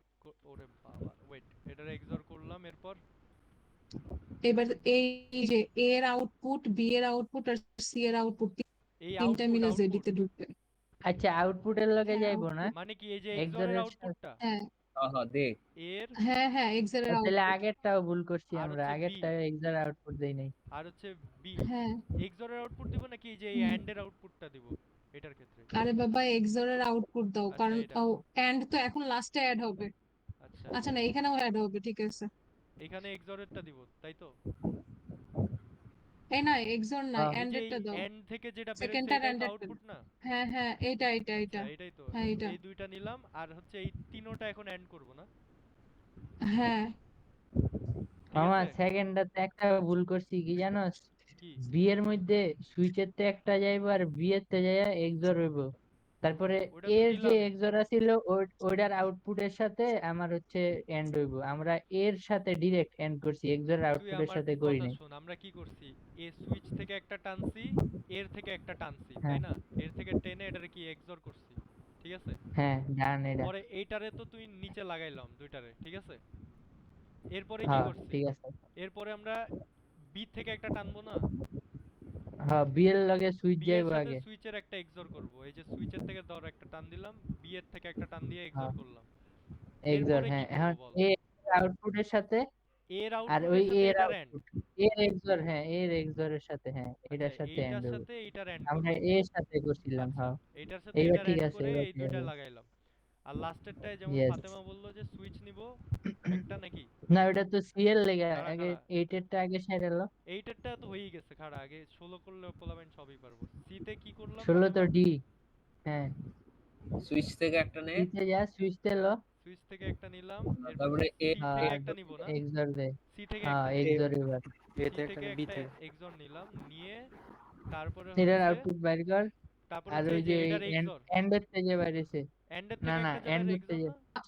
ওরে বাবা, ওয়েট, এটারে এক্সর করলাম, এরপর এবার এই যে এ এর আউটপুট, বি এর আউটপুট আর সি এর আউটপুট এই তিনটা মিলে জেডি আউটপুট তে ঢুকবে। আচ্ছা আউটপুটের লগে হ্যাঁ যাইবো না আউটপুট, মানে কি এই যে এক্সরের এক্সরের সাথে? আউটপুটটা হ্যাঁ হ্যাঁ হ্যাঁ দে। এর, হ্যাঁ হ্যাঁ এক্সর এর তাহলে আউটপুট। আগেরটাও ভুল করছি আর আমরা, হচ্ছে বি, আগেরটা এক্সর আউটপুট দেই নাই। আর হচ্ছে বি। হ্যাঁ এক্সরের আউটপুট দিব নাকি এই যে এই হুম। এন্ড এর আউটপুটটা দিব এটার ক্ষেত্রে? আরে বাবা এক্সর এর আউটপুট দাও, আচ্ছা কারণ এটা, এন্ড তো এখন লাস্টে অ্যাড হবে। আচ্ছা আচ্ছা না এখানেও অ্যাড হবে, ঠিক আছে। এখানে এক্সরেরটা দিব তাই তো? এই না এক্সর না, হ্যাঁ এই যে এই এন্ডেরটা দাও, এন্ড থেকে যেটা বের হচ্ছে সেকেন্ডটার এটাই তো এন্ডেরটা। আউটপুট না? হ্যাঁ হ্যাঁ এইটা এইটা আচ্ছা এইটা, এটাই তো, হ্যাঁ এইটা। এই দুইটা নিলাম, আর হচ্ছে এই তিনোটা এখন এন্ড করব না? হ্যাঁ ঠিক মামা আছে? সেকেন্ডটাতে একটা ভুল করছি কি জানোস? কি? বি এর মধ্যে সুইচের তে একটা যাইবো আর বি এর তে যাইয়া এক্সর হইব। তারপরে ওটা তো এর যে দিলামই। এক্সর আছিল ওইটার আউটপুটের সাথে আমার হচ্ছে এন্ড হইব। আমরা এর সাথে ডাইরেক্ট এন্ড করছি, এক্সর তুই আউটপুটের আমার সাথে করি কথা নাই। শোন, আমরা কি করছি, এ সুইচ থেকে একটা টানছি, এর থেকে একটা টানছি, তাই হ্যাঁ না? এর থেকে টেনে এটারে কি এক্সর করছি, ঠিক আছে? হ্যাঁ ডান এটা। পরে এইটারে তো তুই নিচে লাগাইলাম দুইটারে, ঠিক আছে? এরপরে কি হ্যাঁ করছি, ঠিক আছে। এরপরে আমরা বি থেকে একটা টানবো না? হ্যাঁ বি এর লগে সুইচ বি এর যাইবো সাথে আগে। সুইচের একটা এক্সর করব, এই যে সুইচের থেকে ধর একটা টান দিলাম, বি এর থেকে একটা টান দিয়ে এক্সর হ্যাঁ করলাম। এক্সর, এরপরে কি হ্যাঁ করব এখন বল? এ আউটপুটের সাথে এর আর ওই আউটপুটের সাথে এর এটার এন্ড। আউটপুট এর এক্সর, হ্যাঁ এর এক্সরের সাথে, হ্যাঁ আচ্ছা এটার সাথে এন্ড এইটার হইব। সাথে এইটার এন্ড আমরা করব। এর সাথে করছিলাম, আচ্ছা হ্যাঁ এইটার সাথে এইবার এটার ঠিক এন্ড আছে, করে এবার এই ঠিক দুইটা আছে। লাগাইলাম। আর লাস্টেরটায় যেমন ইয়েস। ফাতেমা বললো যে সুইচ নিব একটা নাকি? না ওটা তো সিএল লেগে খাড়া আগে খাড়া, 8 এরটা আগে সাইরালো। এইটারটা তো হয়েই গেছে খাড়া, আগে 16 করলে পোলাবেন সবই পারবো। সিতে কি করলাম 16 তো ফাতেমা? ডি। হ্যাঁ সুইচ থেকে একটা নে, সিতে যা সুইচ তেলো। সুইচ থেকে একটা নিলাম, এরপর তারপরে এ সি হ্যাঁ থেকে একটা নিব না? এক্সর দে। সি থেকে হ্যাঁ একটা নিব, এক্সর এবার এ সি থেকে থেকে বি একটা থেকে। এক্সর নিলাম, নিয়ে তারপরে এটার হচ্ছে, আউটপুট বাইর কর। তারপর আর হচ্ছে ওই এই যে যে এটার এক্সর, এন্ডের থেকে বাইরেছে। এন্ডের না থেকে না একটা জানের এন্ডের এক্সর থেকে। না?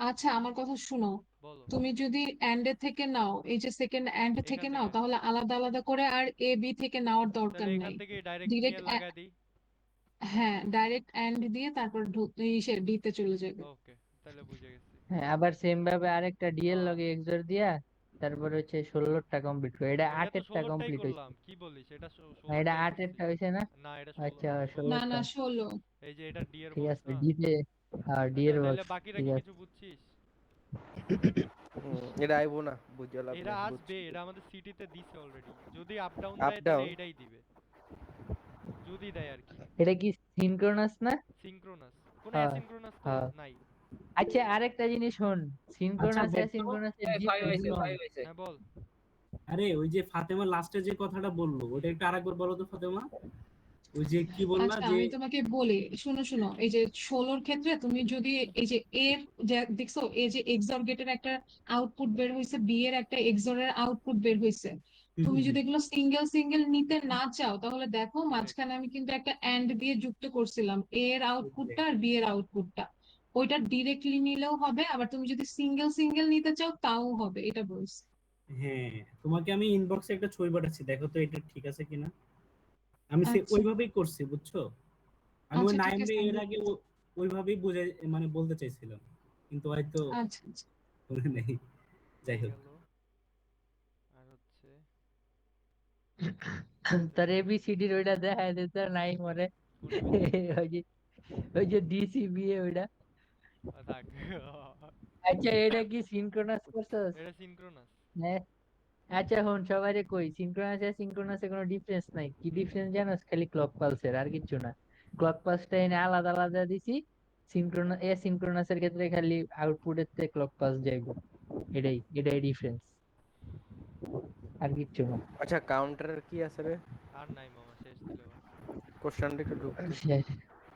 আচ্ছা আমার কথা শুনো, বলো তুমি যদি এন্ডে থেকে নাও, এই যে সেকেন্ড এন্ড এখান থেকে নাও, থেকে, তাহলে আলাদা আলাদা করে আর এ বি থেকে নেওয়ার দরকার তাহলে এখান নাই। থেকে ডাইরেক্ট নিয়ে ডিরেক্ট, লাগাই দিই। হ্যাঁ ডাইরেক্ট এন্ড দিয়ে তারপর ইসে ডি তে চলে যাবে। ওকে তাহলে বুঝে গেছি। হ্যাঁ আবার সেম ভাবে আরেকটা ডিএল হ্যাঁ লগে এক্সর দিয়া তারপর হচ্ছে 16টা কমপ্লিট করে। এটা এটা তো 8এরটা 16টাই কমপ্লিট হইছে। করলাম, কি বলিস, এটা এটা 16টাই করছি। 8এরটা হইছে না? না এটা আচ্ছা 16 না 16। না 16টা। 16। এই যে এটা ডি এর ঠিক বক্স আছে না? ডিতে। হ্যাঁ ডি আচ্ছা এর তাহলে বক্স বাকিটা ঠিক কি আছে। কিছু বুঝছিস? এটা আইবো না, বুঝে লাভ এরা নাই, আসবে, বুঝছি। এরা আমাদের সিটিতে দিছে অলরেডি। যদি আপ ডাউন আপ দেয় তাহলে ডাউন এটাই দিবে, যদি দেয় আর কি। এটা কি সিনক্রোনাস না? সিনক্রোনাস, কোনো হ্যাঁ অ্যাসিনক্রোনাস তো হ্যাঁ। নাই। আচ্ছা আরেকটা জিনিস শোন, আচ্ছা সিনক্রোনাস বলতো, অ্যাসিনক্রোনাসের ফাইভ ডিফারেন্স হয়েছে, শোন। 5 হয়েছে। হ্যাঁ বল। আরে ওই যে ফাতেমা লাস্টে যে কথাটা বললো ওটা একটু আরেকবার বলো তো ফাতেমা। ওই যে কি বললা আচ্ছা যে আমি তোমাকে বলি, শোনো শোনো, এই যে 16 ক্ষেত্রে তুমি যদি এই যে এর যে দেখছো, এই যে এক্সর গেটের একটা আউটপুট বের হয়েছে, বি এর একটা এক্সর এর আউটপুট বের হয়েছে, তুমি যদি এগুলো সিঙ্গেল সিঙ্গেল নিতে না চাও তাহলে দেখো Correct. মাঝখানে আমি কিন্তু একটা এন্ড দিয়ে যুক্ত করছিলাম, এ এর আউটপুটটা আর বি এর আউটপুটটা, ওইটা ডিরেক্টলি নিলেও হবে, আবার তুমি যদি সিঙ্গেল সিঙ্গেল নিতে চাও তাও হবে, এটা বলছি। হ্যাঁ, তোমাকে আমি ইনবক্সে একটা ছবি পাঠাচ্ছি, দেখো তো এটা ঠিক আছে কিনা। আমি আচ্ছা ওইভাবেই করছি, বুঝছো। আমি ওই আচ্ছা ঠিক নাইমরে আছে, আমি এর আগে দেখতেছি। ওইভাবেই বুঝাই, মানে বলতে চাইছিলাম, কিন্তু হয়তো আচ্ছা আচ্ছা। মনে নেই। যাই হয়ে হোক, গেল। আর হচ্ছে তার এবিসিডির ওইটা দেখায় দে তো নাই মরে। কোন ABCD? ওই যে ওই যে ডিসিবিএ ওইটা। থাক। আচ্ছা এটা কি সিনক্রোনাস করছস? এটা সিনক্রোনাস। হ্যাঁ। আচ্ছা হন সবাইরে কই, সিনক্রোনাস আর সিনক্রোনাসে কোনো ডিফারেন্স নাই। কি ডিফারেন্স জানোস? খালি ক্লক পালসের, আর কিছু না। ক্লক পালসটা এনে আলাদা আলাদা দিছি, সিনক্রোনাস এ সিনক্রোনাসের ক্ষেত্রে খালি আউটপুটের থেকে ক্লক পালস যাইবো। এটাই ডিফারেন্স, আর কিচ্ছু না। আচ্ছা কাউন্টারের কি আছে রে? আর নাই মামা, শেষ সিলেবাস। কোশ্চেনটা একটু ঢুকতে। শেষ।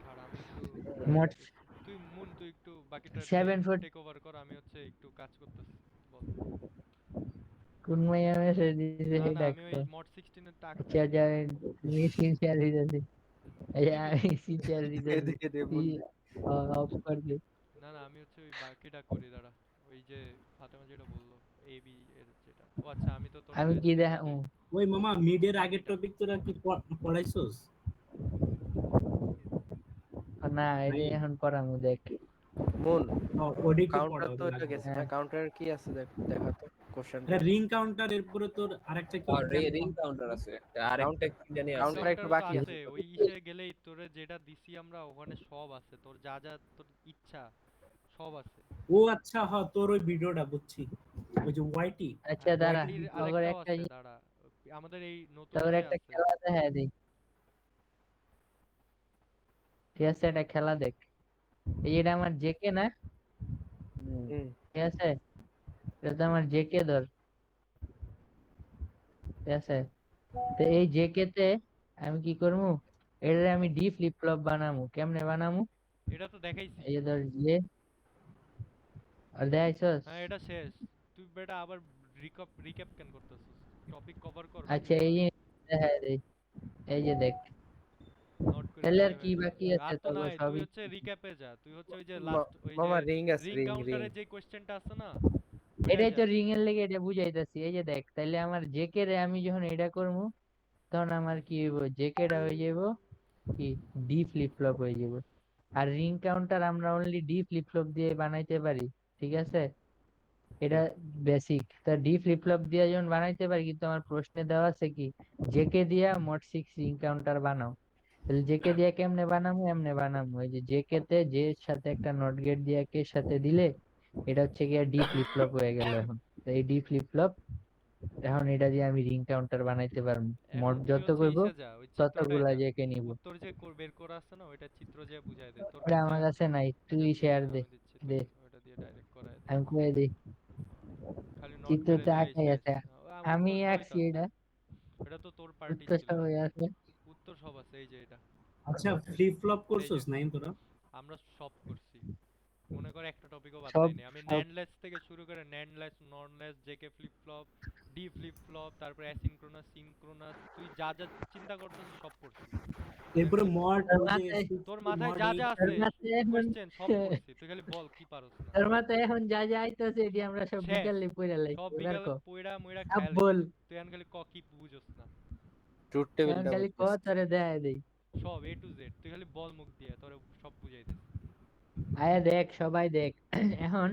আর আমি একটু মোট তুই মুন তুই একটু বাকিটা 7 টেক ওভার কর, আমি হচ্ছে একটু কাজ করতেছি। বল। কোন মাইয়া মেসেজ দিছে না এই না, আমি ওই ডাকতো। মড 16 এর টাক আচ্ছা যা, আমি সিনচার দিতেছি। এই দিবি? আমি সিনচার দিতেছি। এদিকে দে তুই বোন। অফ কর দে। না না, আমি হচ্ছে ওই বাকিটা করি দাঁড়া। ওই যে ফাতেমা যেটা বললো, এ বি এর যেটা, ও আচ্ছা আমি তো তোরে আমি কি দেখ, ওই যে ওই মামা মিডের আগের বাকিটা। টপিক তোরা কি পড়াইছস? না এটা এখন পড়ামু দেখ। মন, ওডি একটু কাউন্টার পড়াও তো এটা লাগবে। গেছে না, হ্যাঁ কাউন্টারের কি আছে দেখ, দেখা তো কোশ্চেনটা। রিং কাউন্টার, এরপরে তোর আরেকটা কি আর যেন রিং কাউন্টার আছে, আরেকটা কাউন্টার, কি জানি আছে। কাউন্টার একটু কাউন্টার তো বাকি আছে। আছে, ওই ইসে গেলেই তোরে যেটা দিছি আমরা ওখানে সব আছে, তোর যা যা তোর ইচ্ছা সব আছে। ও আচ্ছা, হ্যাঁ তোর ওই ভিডিওটা বুঝছি, ওই যে ওয়াইটি আচ্ছা দাঁড়া, ওয়াইটির তগর আরেকটাও একটা আছে দাঁড়া, আমাদের এই নতুন তগর ইসে একটা আছে। খেলা দেখা দিই। ঠিক আছে একটা খেলা দেখ। এই এটা আমার জেকে না? হুম। ঠিক আছে, এটা তো আমার জেকে ধর। ঠিক আছে, তো এই জেকে তে আমি কি করবো, এটা আমি ডি ফ্লিপ ফ্লপ বানামু। কেমনে বানামু? এটা তো দেখাইছি। এই যে ধর যে, আর দেখাইছস? হ্যাঁ এটা শেষ। তুই বেটা আবার রিক্যাপ কেন করতেছিস? টপিক কভার কর আচ্ছা বাকিগুলা। এই যে দেখা দেই, এই যে দেখ। নোট করে তাহলে আর নিলি কি হয়ে বাকি যাবে। আছে? আর তো তবে নাই, তুই সবই হচ্ছে রিক্যাপে যা, তুই হচ্ছে ওই যে লাস্ট ওই যে মামা রিং আছে, রিং রিং রিং। কাউন্টারের যে কোশ্চেনটা আছে না, ওইটাই এটাই যা। তো রিং এর লেগে এটা বুঝাইতেছি। এই যে দেখ, তাইলে আমার জেকে রে আমি যখন এটা করবো তখন আমার কি হইব, জেকে টা হয়ে যাব কি ডি ফ্লিপ ফ্লপ হয়ে যাব। আর রিং কাউন্টার আমরা অনলি ডি ফ্লিপ ফ্লপ দিয়ে বানাইতে পারি। ঠিক আছে, এটা বেসিক। তা ডি ফ্লিপ ফ্লপ দিয়ে যখন বানাইতে পারি, কিন্তু আমার প্রশ্নে দেওয়া আছে কি জেকে দিয়া মোট 6 রিং কাউন্টার বানাও। তাহলে জেকে দিয়া কেমনে বানামু? এমনে বানামু, এই যে জেকে তে জে এর সাথে একটা নট গেট দিয়া কে সাথে দিলে এটা হচ্ছে গিয়া ডি ফ্লিপ ফ্লপ হয়ে গেল এখন। তো এই ডি ফ্লিপ ফ্লপ, এখন এটা দিয়ে আমি রিং কাউন্টার বানাইতে পারবো। মোট এখন তুই যত হচ্ছে করব ইসে যা, ওই চিত্রটায় ততগুলা যা। জেকে নিব। উত্তর যে বের করা আছে না, ওইটা চিত্র যে বুঝায় দে তোর ওটা কাছে। আমার কাছে নাই, এই তুই যে শেয়ার দে। আমি দিচ্ছি দে, তোকে, ওইটা দিয়ে ডাইরেক্ট করায় দে। আমি কয়ে দিই। খালি নোট করে চিত্রটা নিলেই আঁকাই শেষ। আছে, আমি উত্তর সবই তো আঁকছি আছে। এটা। এটা তো তোর পার্টি উত্তর ছিল। সবাই আছে। উত্তর সব আছে, এই যে এটা। আচ্ছা ফ্লিপ ফ্লপ এই যে করছস নাইম তোরা? আমরা সব করছি। মনে কর একটা টপিকও বাদ সব দেয়নি আমি। সব ন্যান্ডলেস থেকে শুরু করে ন্যান্ডলেস, ননলেস, JK flip flop, D flip flop, তারপরে অ্যাসিনক্রোনাস, সিনক্রোনাস, তুই যা যা চিন্তা করতেছিস সব করছি। এরপরে মড তোর ওই যে মাথায়, তোর মাথায় মড যা যা তোর আছে মাথায় এখন কোশ্চেন সব করছি, তুই খালি বল কি পারোস না। তোর মাথায় এখন যা যা আইতাছে এটি আমরা সব শেষ, বিকালে পড়ে লাইছি। সব এবার বিকালে ক, পইড়া মুইড়া আব খায়া বল। লাইছি। তুই এখন খালি ক কি বুঝোস না। ট্রুথ এখন টেবিলটা খালি ক, বুঝতেছি। তোরে দেখাই দেই। সব এ টু জেড তুই খালি বল মুখ দিয়ে, তোরে সব বুঝাই দিস। আয়া দেখ, সবাই দেখ। এখন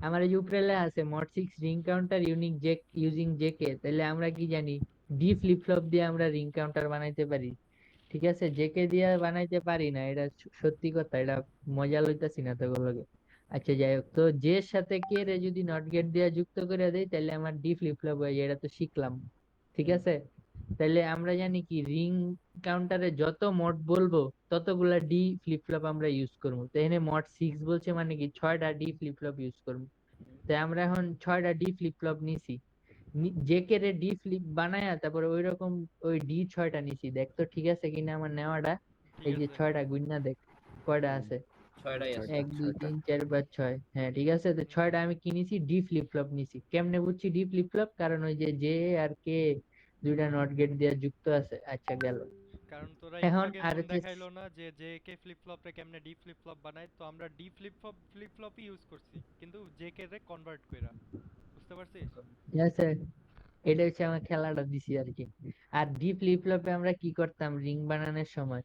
আমার এই উপরে লেখা আছে মোট 6 রিং কাউন্টার ইউনিক জেক ইউজিং জেকে। তাহলে আমরা কি জানি, ডি ফ্লিপ ফ্লপ দিয়ে আমরা রিং কাউন্টার বানাইতে পারি। ঠিক আছে, জেকে দিয়ে বানাইতে পারি না, এটা সত্যি কথা। এটা মজা লইতাছি না তোগুলোকে। আচ্ছা যাই হোক, তো যে এর সাথে কে রে যদি নট গেট দিয়ে যুক্ত করে দেই তাহলে আমার ডি ফ্লিপ ফ্লপ হয়ে যায়, এটা তো শিখলাম। ঠিক আছে, তাহলে আমরা জানি কি রিং কাউন্টারে যত মড বলবো ততগুলা ডি ফ্লিপ ফ্লপ আমরা ইউজ করবো। তো এখানে মড 6 বলছে মানে কি 6টা ডি ফ্লিপ ফ্লপ ইউজ করবো। তাই আমরা এখন 6টা ডি ফ্লিপ ফ্লপ নিছি, যে কে রে ডি ফ্লিপ বানায়া তারপরে ওই রকম ওই ডি 6টা নিছি। দেখ তো ঠিক আছে কিনা আমার নেওয়াটা। ঠিক এই যে আছে। 6টা গুণনা দেখ কয়টা হুম, আছে। 6টাই আছে। 1 2 3 4 5 6, হ্যাঁ ঠিক আছে। তো 6টা আমি কিনেছি ডি ফ্লিপ ফ্লপ নিছি। কেমনে বুঝছি ডি ফ্লিপ ফ্লপ? কারণ ওই যে জে আর কে দুইটা নট গেট দিয়ে যুক্ত আছে। আচ্ছা গেল। কারণ তোরা একটু এখন আগে আর মন হচ্ছে দেখাইলো না যে জে কে ফ্লিপ ফ্লপে কেমনে ডি ফ্লিপ ফ্লপ বানায়, তো আমরা ডি ফ্লিপ ফ্লপই ইউজ করছি কিন্তু জে কে রে কনভার্ট কইরা। বুঝতে পারছিস? ঠিক আছে, এটা হচ্ছে আমার খেলাটা দিছি আর কি। আর ডি ফ্লিপ ফ্লপে আমরা কি করতাম রিং বানানোর সময়,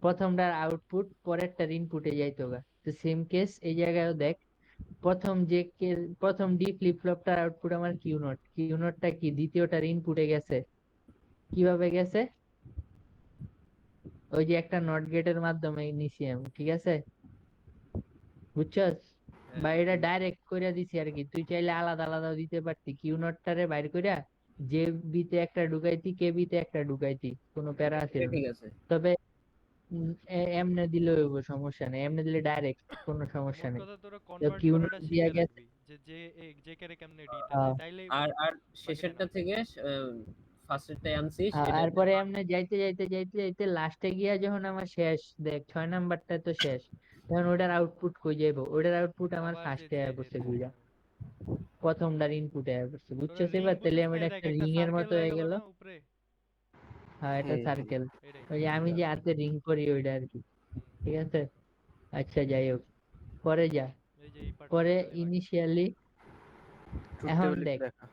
প্রথমটার আউটপুট পরেরটার ইনপুটে যাইতো গা। তো সেম কেস এই জায়গায়ও দেখ, প্রথম যে কে প্রথম ডি ফ্লিপ ফ্লপটার আউটপুট আমার কিউ নটটা কি দ্বিতীয়টার ইনপুটে গেছে। কিভাবে গেছে? ওই যে একটা নট গেটের মাধ্যমে নিছি আমি, ঠিক আছে বুঝছস? বা এটা ডাইরেক্ট কইরা দিছি আর কি, তুই চাইলে আলাদা আলাদাও দিতে পারতি। কিউ নটটারে বাইর কইরা যে বিতে একটা ঢুকাইতি কে বিতে একটা ঢুকাইতি, কোনো প্যারা ছিল না। ঠিক আছে। তবে এমনে দিলে হইব, সমস্যা নেই, এমনে দিলে ডাইরেক্ট কোনো সমস্যা মোট নেই। কথা তোরা তো কনভার্ট কিউ নট করাটা দিয়া শিখে গেছে। রাখবি যে জে কে রে কেমনে ডিতে আহ, দেয়, তাইলেই আর আর বাকিটা শেষেরটা না। থেকে ফার্স্টেরটাই আনছিস এটা। তারপরে এমনি যাইতে যাইতে যাইতে যাইতে লাস্টে গিয়া যখন আমার শেষ, দেখ 6 নাম্বারটা তো শেষ, তখন ওটার আউটপুট কই যাইবো? ওটার আউটপুট আমার আবার যে ফার্স্টে জে আয়া রে পড়ছে রে, ঘুইরা, হ্যাঁ। প্রথমটার ইনপুটে আয়া পড়ছে। তোরা বুঝছস রিং এবার? তাহলে বুঝোস না? আমার এই একটা দেখ রিং একটা এর সার্কেল মতো হয়ে হয়ে গেল গেল। না উপরে? হ্যাঁ এটা সার্কেল, এটাই। ওই যে আমি যে হাতে রিং করি ওইটা আর কি। হুম। ঠিক আছে, আচ্ছা যাই হোক, পরে যা। এই যে এই পার্টটা পরে তোদেরই বাকি। ইনিশিয়ালি, ট্রুথ এখন টেবিল দেখ দেখা।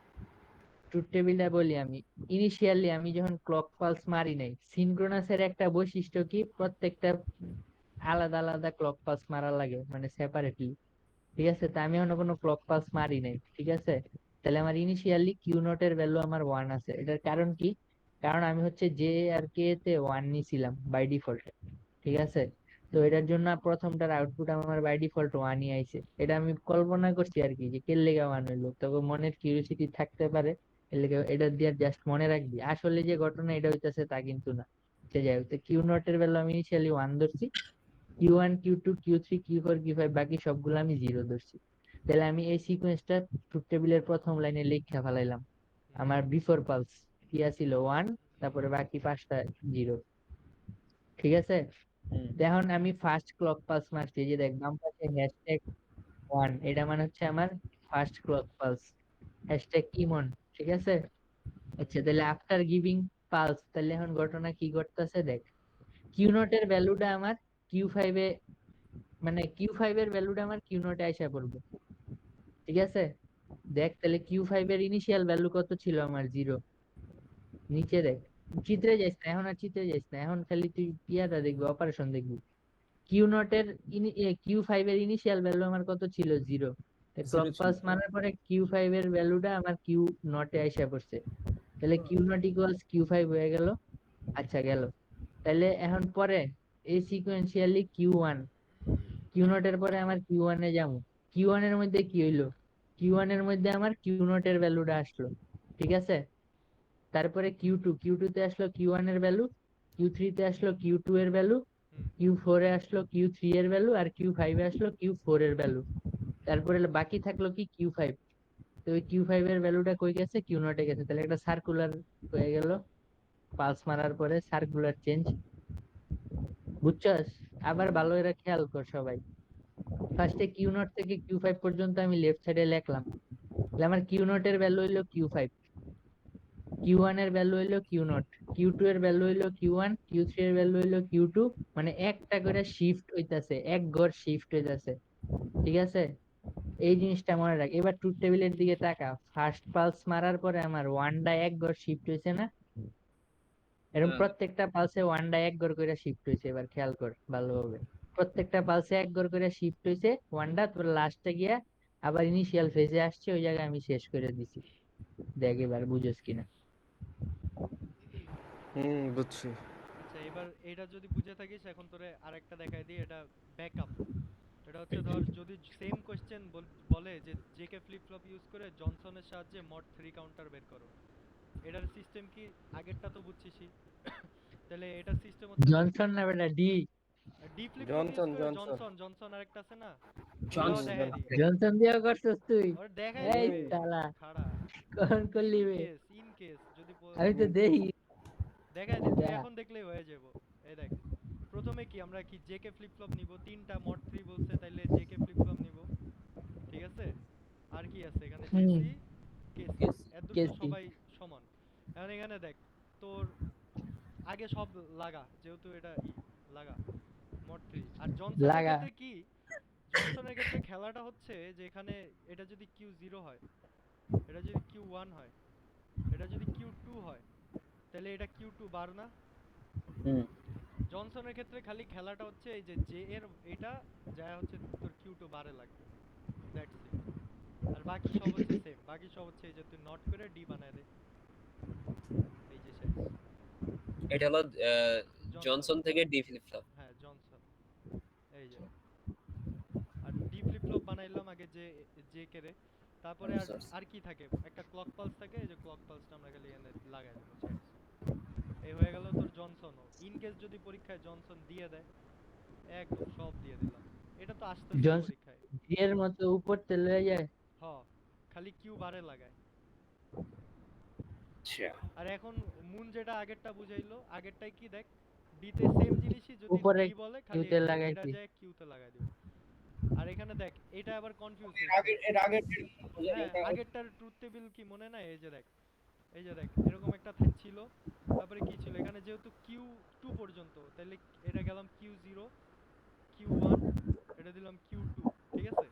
ট্রুথ টেবিলটা বলি আমি। ইনিশিয়ালি আমি যখন ক্লক পালস মারি নাই, সিনক্রোনাসের একটা বৈশিষ্ট্য কি প্রত্যেকটা আলাদা আলাদা ক্লক পালস মারা লাগে, মানে সেপারেটলি। ঠিক আছে, তা আমি এখনো কোনো ক্লক পালস মারি নাই। ঠিক আছে, তাহলে আমার ইনিশিয়ালি কিউ নট এর ভ্যালু আমার 1 আছে। এটার কারণ কি? কারণ আমি হচ্ছে জে আর কে তে 1 নিছিলাম বাই ডিফল্ট। ঠিক আছে, তো এটার জন্য প্রথমটার আউটপুট আমার বাই ডিফল্ট 1ই আইছে। এটা আমি কল্পনা করছি আর কি যে কে লেগে 1 হইলো, তবে মনের কিউরিওসিটি থাকতে পারে, এর লেগে এটা দিয়ে জাস্ট মনে রাখবি। আসলে যে ঘটনা এটা হইতাছে তা কিন্তু না। সে যাই হোক, কিউ নট এর ভ্যালু আমি ইনিশিয়ালি 1 ধরছি, Q 1 Q 2 Q 3 Q 4 Q 5 বাকি সবগুলো আমি 0 ধরছি। তাহলে আমি এই সিকোয়েন্সটা ট্রুথ টেবিলের প্রথম লাইনে লিখে ফেলাইলাম। আমার বিফোর পালস কি ছিল 1, তারপরে বাকি 5টা 0। ঠিক আছে, তো এখন আমি ফার্স্ট ক্লক পালস মারছি, এই যে দেখ বাম পাশে #1, এটা মানে হচ্ছে আমার ফার্স্ট ক্লক পালস, #ইমন। ঠিক আছে, আচ্ছা তাহলে আফটার গিভিং পালস, তাহলে এখন ঘটনা কি ঘটতেছে দেখ। কিউ নট এর ভ্যালুটা আমার কিউ 5 এ, মানে কিউ 5 এর ভ্যালুটা আমার কিউ নটে আইসা পড়বে। ঠিক আছে, দেখ তাহলে কিউ 5 এর ইনিশিয়াল ভ্যালু কত ছিল আমার 0। নিচে দেখ, চিত্রে যাইস না এখন, আর চিত্রে যাইস না এখন, খালি তুই ইয়াটা দেখবি, অপারেশন দেখবি। কিউ নট এর কিউ 5 এর ইনিশিয়াল ভ্যালু আমার কত ছিল 0। ক্লক 0 ছিল। পালস মারার পরে কিউ 5 এর ভ্যালুটা আমার কিউ নটে আইসা পড়ছে। তাহলে কিউ নট ইকুয়ালস কিউ 5 হয়ে গেল। আচ্ছা গেল, তাহলে এখন পরে এই সিকোয়েন্সিয়ালি কিউ নট এর পরে আমার কিউ 1 এ যাবো। কিউ 1 এর মধ্যে কি হইলো? কিউ 1 এর মধ্যে আমার কিউ নট এর ভ্যালুটা আসলো। ঠিক আছে, তারপরে কিউ 2 তে আসলো কিউ 1 এর ভ্যালু, কিউ 3 তে আসলো কিউ 2 এর ভ্যালু, কিউ 4 এ আসলো কিউ 3 এর ভ্যালু, আর কিউ 5 এ আসলো কিউ 4 এর ভ্যালু। তারপরে বাকি থাকলো কি কিউ 5। তো ওই কিউ 5 এর ভ্যালুটা কই গেছে? কিউ নটে গেছে। তাহলে একটা সার্কুলার হয়ে গেল, পালস মারার পরে সার্কুলার চেঞ্জ। বুঝছস? আবার ভালো করে খেয়াল কর সবাই। ফার্স্টে কিউ নট থেকে কিউ 5 পর্যন্ত আমি লেফট সাইডে লিখলাম, তাহলে আমার কিউ নট এর ভ্যালু হইলো কিউ 5, কিউ 1 এর ভ্যালু হইলো কিউ 0, কিউ 2 এর ভ্যালু হইলো কিউ 1, কিউ 3 এর ভ্যালু হইলো কিউ 2। মানে একটা করে শিফট হইতাছে, এক ঘর শিফট হইতাছে। ঠিক আছে, এই জিনিসটা মনে রাখ। এবার ট্রুথ টেবিলের দিকে তাকা, ফার্স্ট পালস মারার পরে আমার 1টা এক ঘর শিফট হইছে না? এরকম প্রত্যেকটা পালসে 1টা এক ঘর করে শিফট হইছে। এবার খেয়াল কর ভালোভাবে, প্রত্যেকটা পালসে এক ঘর করে শিফট হইছে 1টা, তারপর লাস্টে গিয়া আবার ইনিশিয়াল ফেজে আসছে, ওই জায়গায় আমি শেষ করে দিছি। দেখ এবার বুঝোস কিনা। বুঝছি। আচ্ছা এবার এটা যদি বুঝে থাকিস, এখন তোরে আরেকটা দেখাই দিই, এটা ব্যাকআপ। এটা হচ্ছে ধর যদি সেম কোশ্চেন বলে যে জেকে ফ্লিপ ফ্লপ ইউজ করে জনসনের সাহায্যে মড 3 কাউন্টার বের করো, এটার সিস্টেম কি? আগেরটা তো বুঝছিসই। তাহলে এটার সিস্টেম হচ্ছে জনসন না বেটা D. D flip flop use Johnson করে জনসন জনসন আরেকটা আছে না, ওটাও জনসন দেখাই দিই। জনসন দিয়া করছিস তুই? ওর দেখাই এই দিবে শালা খাড়া। কোন করলি বে? ইন কেস যদি আমি তো দেখি। দেখাই দিই, তুই যা। এখন দেখলেই হয়ে যাবো। এই দেখ, প্রথমে কি আমরা কি জেকে ফ্লিপ ফ্লপ নিব, তিনটা মড 3 বলছে, তাইলে জেকে ফ্লিপ ফ্লপ নিব, ঠিক আছে? আর কি আছে এখানে? হুম। জেসি কেসি, কেস এর দুটো কেসি। সবাই সমান। এখন এখানে দেখ, তোর আগে সব লাগা, যেহেতু এটা লাগা মড 3। আর জনসনের লাগা। ক্ষেত্রে কি, জনসনের ক্ষেত্রে খেলাটা হচ্ছে যে এখানে এটা যদি Q0 হয়, এটা যদি Q1 হয়, এটা যদি Q2 হয়, তাহলে এটা Q2 বার না? হুম জনসনের ক্ষেত্রে খালি খেলাটা হচ্ছে এই যে জে এর এটা যা হচ্ছে তোর Q2 বারে লাগবে, দ্যাটস ইট। আর বাকি সব হচ্ছে সেম, বাকি সব হচ্ছে এই যে তুই নট করে ডি বানায় দে, এই যে শেষ। এটা হলো জনসন, জনসন থেকে ডি ফ্লিপ ফ্লপ। হ্যাঁ জনসন, এই যে। আর ডি ফ্লিপ ফ্লপ বানাইলাম আগে যে জে কে রে, তারপরে আর আর কি থাকে? একটা ক্লক পালস থাকে, এই যে ক্লক পালসটা আমরা খালি এখানে লাগাই দেব, শেষ। এই হয়ে গেল তোর জনসন। ইন কেস যদি পরীক্ষায় জনসন দিয়ে দেয়, একদম সব দিয়ে দিলাম। এটা তো আসতেছে জনসন পরীক্ষায়। ডি এর মতো উপর তে লয়ে যায়। হ, খালি কিউ বারে লাগায়। আচ্ছা আর এখন মুন যেটা আগেরটা বুঝাইলো, আগেরটাই কি দেখ, ডি তে সেম জিনিসই যদি উপরে ডি বলে খালি কিউতে এটা লাগাইছি। যায় কিউ তে লাগাই দিব। আর এখানে দেখ, এটা আবার কনফিউজ এর হইছে। আগে এর আগের হ্যাঁ, আগেরটার ট্রুথ টেবিল কি মনে নাই? এই যে দেখ, এই যে দেখ, এরকম একটা ছিল, তারপরে কি ছিল এখানে, যেহেতু Q2 পর্যন্ত, তাহলে এটা গেলাম Q0, Q1, এটা দিলাম Q2, ঠিক আছে?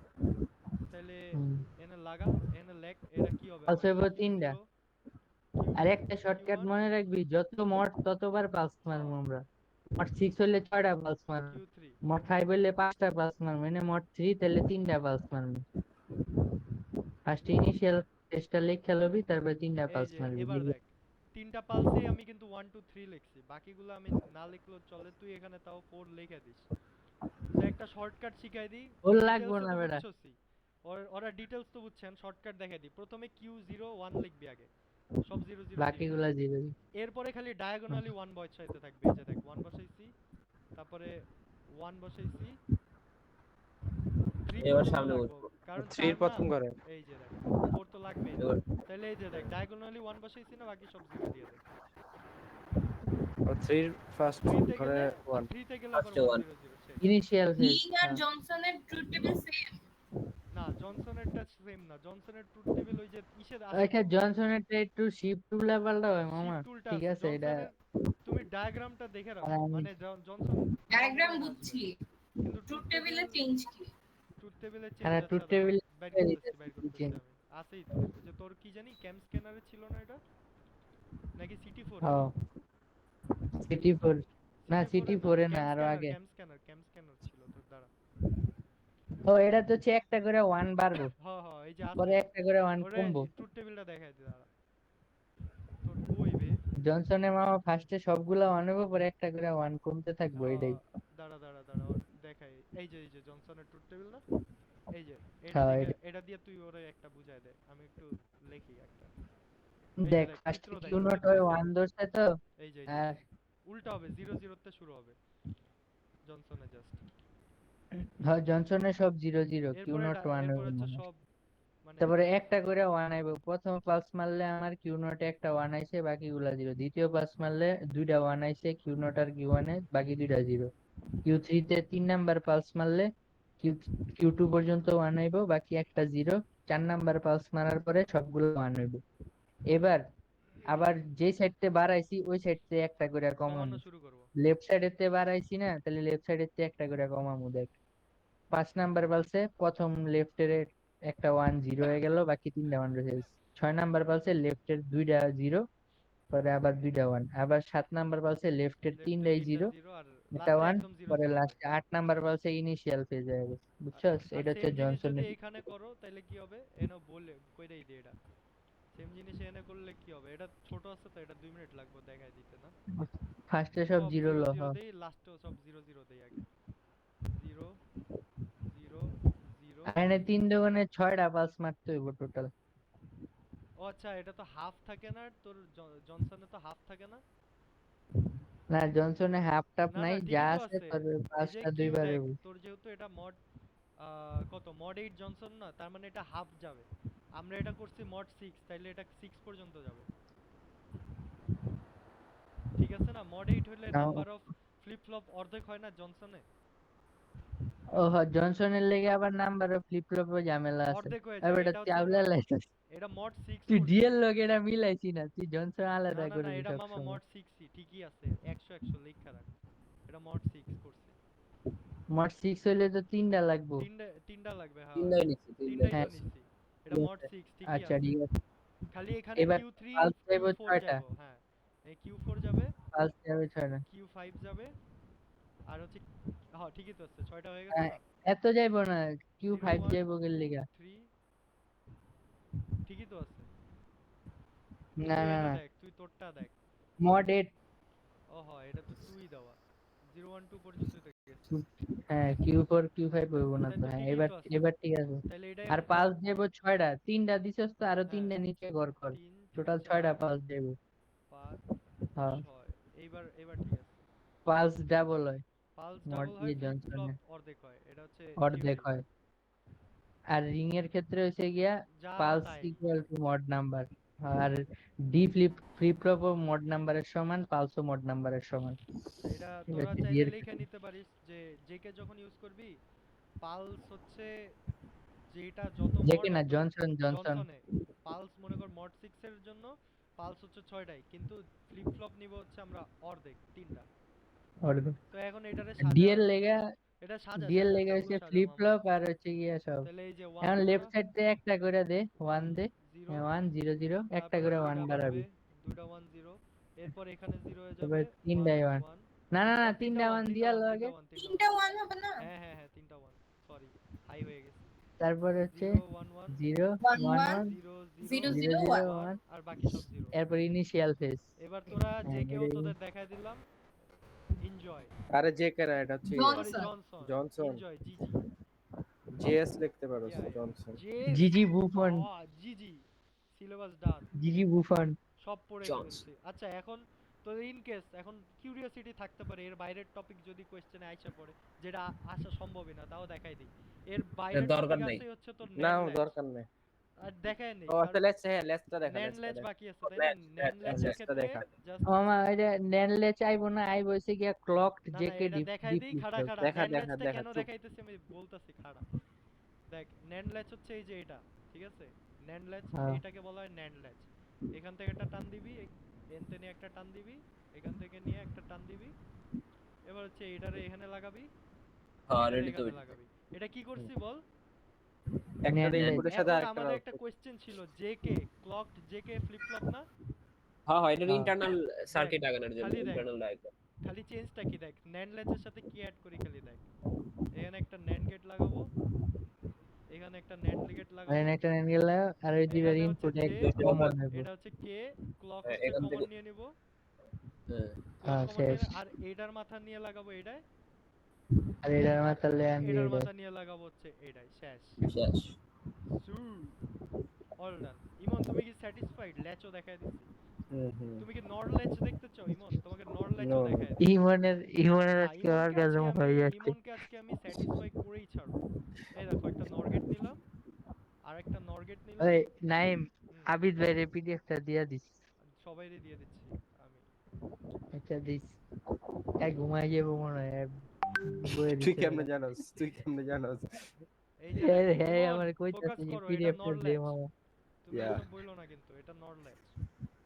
তাহলে হুম। এখানে লাগা, এখানে লেখ, এটা কি হবে পালস আমার? হইব তিনটা। Q0, আর Q2, একটা শর্টকাট Q1, মনে রাখবি, যত মড ততবার পালস মারবো আমরা। মড 6 হইলে 6টা পালস মারবো। Q3। মড 5 হইলে 5টা পালস মারবো, মানে মড 3 তাহলে 3টা পালস মারবো। ফার্স্ট ইনিশিয়াল টেস্টটা লেখা লবি, তারপর 3টা এই পালস যে মারবি। এবার দেখ, তিনটা পালসেই আমি কিন্তু 1 2 3 লিখছি, বাকিগুলো আমি না লিখলেও চলে, তুই এখানে তাও 4 লিখে দিস। তো একটা শর্টকাট শিখাই দিই, ওর লাগবো ডিটেইলস না তো বেটা। বুঝছসই। ওরা ডিটেইলস তো বুঝছেন, শর্টকাট দেখাই দিই। প্রথমে Q01 লিখবি আগে, সব 0 0 দিয়ে। বাকিগুলা জিরো। এরপরে খালি ডায়াগোনালি 1 বসাইতে থাকবে, এই যে দেখ 1 বসাইছি, তারপরে 1 বসাইছি, 3 এবার 4 সামনে লাগবো, উঠবো। কারণ 3 4 না, প্রথম করে। এই যে দেখ 4 তো লাগবেই না। এবার তাহলে এই যে দেখ, ডায়াগোনালি 1 বসাইছি না, বাকি সব 0 দিয়ে দে। আর 3 ফার্স্ট 3 তে ঘরে গেলে 1। 3 তে গেলে আবার ফার্স্টে 1 1 0 0 শেষ। Initial phase. লিগ আর জনসনের ট্রুথ টেবিল সেম। না, জনসনেরটা সেম না, জনসনের ট্রুথ টেবিল ওই যে ইসের আছে আচ্ছা, তো, জনসনেরটা একটু শিফট টুলে পাল্টা হয় মামা। শিফট টুলটা ঠিক আছে আছে, এটা জনসনের। তুমি ডায়াগ্রামটা দেখে রাখো, আমি মানে জনসন ডায়াগ্রাম বুঝছি, কিন্তু ট্রুথ টেবিলে চেঞ্জ কি? ট্রুথ টেবিলে চেঞ্জ সারা আছে। টুর দাঁড়া, টেবিল বাইর করতেছি আমি, আছেই তো। ওই যে তোর কি জানি ক্যাম স্ক্যানারে ছিল না এটা, নাকি সিটি4 এ? হ্যাঁ সিটি 4 না, সিটি 4 এ না, আরো আগে। ক্যাম স্ক্যানার ছিল তোর, দাঁড়া। ও এটা তো হচ্ছে একটা করে 1 বাড়বো, এই যে আছে, পরে একটা করে 1 ওরে কমবো। ট্রুথ টেবিলটা দেখাই দে, দাঁড়া। তোর কই বে? জনসনের মামা ফার্স্টে সবগুলা 1 হবে, পরে একটা করে 1 কমতে থাকবো, এটাই। দাঁড়া দাঁড়া দাঁড়া, ওর দেখাই। এই যে জনসনের ট্রুথ টেবিল না, এই যে এটা হ্যাঁ দেখে, এটাই। এটা দিয়ে তুই ওরে একটা বুঝাই দে, আমি একটু লিখি একটা। এই যে দেখ দেখ, ফার্স্টে চিত্র দেখ, কিউ নট হয় দেখতেছিস? 1 ধরছে তো। এই যে আর উল্টা হবে, 0 0 তে শুরু হবে জনসনে জাস্ট। হ্যাঁ, জনসনের সব 0 0, কিউ এরপরে নট 1 এরপর হবে হচ্ছে মনে হয়। সব, মানে তারপরে একটা করে 1 আইবো। প্রথম পালস মারলে আমার কিউ নটে একটা 1 আইছে, বাকিগুলা 0। দ্বিতীয় পালস মারলে দুইটা 1 আইছে, কিউ নট আর কিউ 1 এ, বাকি দুইটা 0। কিউ 3 তে 3 নাম্বার পালস মারলে কিউ কিউ 2 পর্যন্ত 1 আইবো, বাকি একটা 0। 4 নাম্বার পালস মারার পরে সবগুলো 1 হইবো। এবার আবার যে সাইডতে বাড়াইছি ওই সাইডতে একটা করে কমানো কমামু। শুরু করব। লেফট সাইডেতে বাড়াইছি না, তাহলে লেফট সাইডেতে একটা করে কমামু। দেখ 5 নাম্বার পালসে প্রথম লেফটের একটা 1 0 হয়ে গেল, বাকি তিনটা 1 রয়ে গেছে। 6 নাম্বার পালসে লেফটের দুইটা 0, পরে আবার দুইটা 1। আবার 7 নাম্বার পালসে লেফটের লেফটে তিনটাই তিনটা 0, 0 আর একটা লাস্টে 1, একদম 0 পরে 0 হবে। লাস্টে 8 নাম্বার পালসে ইনিশিয়াল ফেজ হয়ে গেছে। বুঝছস? আর এটা সেম হচ্ছে জিনিস যদি জনসনের। এখানে করো তাহলে কি হবে? এনো বলে কইরাই দে এটা। সেম জিনিস এনে করলে কি হবে? এটা ছোট আছে তো, এটা 2 মিনিট লাগবে দেখাই দিতে না। ফার্স্টে সব সব 0 0 লহ। 0 দেই, লাস্টেও সব 0 0 দেই আগে। 0 0 এখানে 3 দোকানে 6টা পালস মারতে হইব টোটাল। ও আচ্ছা, এটা তো হাফ থাকে না, তোর জনসনে তো হাফ থাকে না? না জনসনে হাফ টাপ না নাই, না, যা ঠিকই তো আছে আছে। তোর এই যে পাঁচটা কিউ দুইবার দেখ, হইব। তোর যেহেতু এটা মড কত মড 8 জনসন না, তার মানে এটা হাফ যাবে। আমরা এটা করছি মড 6, তাইলে এটা 6 পর্যন্ত যাবে। ঠিক আছে না? মড 8 হলে নাও। নাম্বার অফ ফ্লিপ ফ্লপ অর্ধেক হয় না জনসনে? ও জনসনের লেগে আবার নাম্বার অফ ফ্লিপ ফ্লপও ঝামেলা আছে। অর্ধেক হয়ে আর যায়। এটা এটা হচ্ছে চাউলা আমরা লাইছিস, এটা মড 6 তুই করছি। ডিএল লগে এটা মিলাইছি না, তুই জনসন না আলাদা না না, করবি এটা সব মামা সময়। মড 6ই ঠিকই আছে। 100 100 লেখা রাখ। এটা মড 6 করছি। মোট 6 হইলে তো 3টা লাগবো। তিনটা লাগবে, হ্যাঁ। তিনটাই নিচ্ছি, তিনটাই তো হ্যাঁ নিচ্ছি। এটা ঠিক মড আছে। 6 ঠিকই আচ্ছা আছে। ঠিক আছে। খালি এখানে এবার Q3 পালস যাইব Q4 6টা, যাবো, হ্যাঁ। এই Q4 যাবে, পালস যাবে 6টা। Q5 যাবে, আর হচ্ছে হ্যাঁ ঠিকই তো আছে, 6টা হয়ে গেছে না? এত যাইব না, কিউ 0 ফাইভ 1 যাইব গেল 2 লিগা। 3, ঠিকই তো আছে। না তুই না এটা না, দেখ, তুই তোরটা দেখ। মড 8। ও হ্যাঁ, এটা তো 2ই দেওয়া। 0 1 2 পর্যন্তই তো গেছে। হ্যাঁ কিউ4 কিউ5 হইব না তাই তো, তো হ্যাঁ ঠিকই এবার তো আছে। এবার ঠিক আছে। তাহলে এটাই আর আমি পালস করব। যাইব 6টা, 3টা দিছস তো, আরো হ্যাঁ, 3টা নিচে গড় কর। 3 টোটাল 6টা 4 পালস যাইব। 5 হ্যাঁ 6। এইবার ঠিক আছে। পালস ডাবল হয়, পালস মড ডাবল হয়, ইয়ে ফ্লিপ ফ্লপ জনসনে অর্ধেক হয়। এটা হচ্ছে অর্ধেক থিওরি। হয়। আর রিং এর ক্ষেত্রে হচ্ছে গিয়া যা পালস তাই। Equal to mod number. আর ডি ফ্লিপ ফ্লিপ ফ্লপও মড নাম্বারের সমান, পালসও মড নাম্বারের সমান। এটা ঠিক তোরা আছে ডি চাইলে এর লিখে ক্ষেত্রে। নিতে পারিস যে জেকে যখন ইউজ করবি, পালস হচ্ছে যেটা যত যে মড কি না অত জনসন জনসন। জনসনে পালস মনে কর মড 6 এর জন্য পালস হচ্ছে 6টাই, কিন্তু ফ্লিপ ফ্লপ নিব হচ্ছে আমরা অর্ধেক 3টা। অর্ধেক। তো এখন এটারে ডি সাজা, এর লেগা, এটা সাজা ডি এর সাজা লেগা সবগুলো হচ্ছে সাজা ফ্লিপ মামা। ফ্লপ আর হচ্ছে গিয়া সব। তাহলে এই যে 1 এখন দিবা, লেফট সাইড দিয়ে একটা করে দে, 1 দে। 0, 1 0 0 একটা তারপরে করে 1 দুইটা বাড়বে, বাড়াবি। দুইটা 1 0, এরপর এখানে 0 হয়ে যাবে, তারপরে 1 তিনটাই 1। 1। না না না, তিনটা তিনটা 1 1 তিনটা দিয়া 1 লাগে। তিনটা 1 তিনটা 1। 1 হবে না? হ্যাঁ হ্যাঁ হ্যাঁ, তিনটা 1, সরি, হাই হয়ে গেছে। তারপর হচ্ছে 0 1 1 0 1 1 0 0 0 0 1, 1। আর বাকি সব 0। এরপর ইনিশিয়াল ফেজ। এবার তোরা যে হ্যাঁ কেউ এটাই। তোদের দেখাই দিলাম, এনজয়। আরে যে কেরা, এটা হচ্ছে sorry Johnson, Johnson. Enjoy Gigi. JS লিখতে পারো, yeah Johnson. Jess, Gigi Buffon, Gigi, syllabus done, Gigi Buffon. সব পড়ে জনসন। ফেলছি। আচ্ছা এখন তো ইন কেস এখন কিউরিওসিটি থাকতে পারে এর বাইরের টপিক যদি কোশ্চেনে আইসা পড়ে, যেটা আসা সম্ভবই না, তাও দেখাই দিই। এর বাইরের দরকার টপিক নাই। আছে হচ্ছে তোর না ন্যান ল্যাচ, দরকার নেই। আর দেখায় নেই ও আচ্ছা, কারণ লেটস, হ্যাঁ লেটসটা দেখা, ন্যান লেটসটা ল্যাচ দেখা। বাকি আছে, তাই না? ন্যান ল্যাচের লেটসটা ক্ষেত্রে দেখা। জাস্ট মামা এটা নেনলে চাইবো না, আইব হইছে গিয়া ক্লকড না না, জেকে এটা ডিপ দেখাই ডিপ দিই, ফ্লিপ খাড়া ফ্লপ। খাড়া দেখা ন্যান দেখা ল্যাচটা দেখা, কেন চুপ। দেখাইতেছি আমি বলতাছি, খাড়া। দেখ ন্যান ল্যাচ হচ্ছে এই যে এটা, ঠিক আছে? ন্যান ল্যাচ, হ্যাঁ এইটাকে বলা হয় ন্যান ল্যাচ। এখান থেকে একটা টান দিবি, এনতে নিয়ে একটা টান দিবি, এখান থেকে নিয়ে একটা টান দিবি, এবার হচ্ছে এটারে এখানে লাগাবি, হ্যাঁ এটারে রেডি তো এখানে লাগাবি। এটা কি করছি বল? একটা নেনলে। ইনপুটের সাথে এখন আরেকটা আমাদের একটা আউটপুট। কোশ্চেন ছিল, জেকে ক্লকড জেকে ফ্লিপ ফ্লপ না? হ্যাঁ হ্যাঁ, এটার হ্যাঁ ইন্টারনাল দেখ সার্কিট আগানোর জন্য খালি দেখ, ইন্টারনাল ডায়াগ্রাম। খালি চেঞ্জটা কি দেখ, ন্যান ল্যাচের সাথে কি অ্যাড করি খালি দেখ। এখানে একটা ন্যান গেট লাগাবো, এখানে একটা ন্যান গেট লাগাবো, একটা নেনগেল আর ওই দুইটার এখানে হচ্ছে ইনপুট জে, এক দুইটা আবার কমন হইব। এটা হচ্ছে কে, ক্লক হ্যাঁ, হচ্ছে এখান কমন থেকে নিয়ে নিব, হ্যাঁ ক্লক কমন শেষ। নিয়ে আর এটার মাথা নিয়ে লাগাবো এটাই, আর এটার মাথালে আন দিয়ে এটার এটা। মাথা নিয়ে লাগাবো হচ্ছে এটাই, শেষ। শেষ। সু অল ডান। ইমন তুমি কি স্যাটিসফাইড? ল্যাচও দেখায় দিছি। হুম। তুমি কি নর ল্যাচ দেখতে চাও ইমন? তোমাকে নর নো ল্যাচও নো। দেখায় দিই। ইমনের আজকে ইমনকে আজকে অর্গাজম আমি হয়ে যাচ্ছে। স্যাটিসফাই করেই ছাড়বো। এই দেখো একটা নরগেট নিলাম, আর একটা নরগেট নিলাম। ওই নাইম, হুম, আবিদ ভাই পিডিএফটা দিয়া দিস। সবাইরে দিয়ে দিচ্ছি আমি। আচ্ছা দিস। এক ঘুমাই যাবো মনে হয়, এক বইয়ে তুই দিছে কেমনে ওরা। জানোস? তুই কেমনে জানোস? এই যে হ্যাঁ দেখো হ্যাঁ ইমন, আমার ফোকাস কইতাছে যে করো, এটা পিডিএফটা নর দে ল্যাচ। মামা। তুমি ইয়া এসব বইলো না কিন্তু, এটা নর ল্যাচ।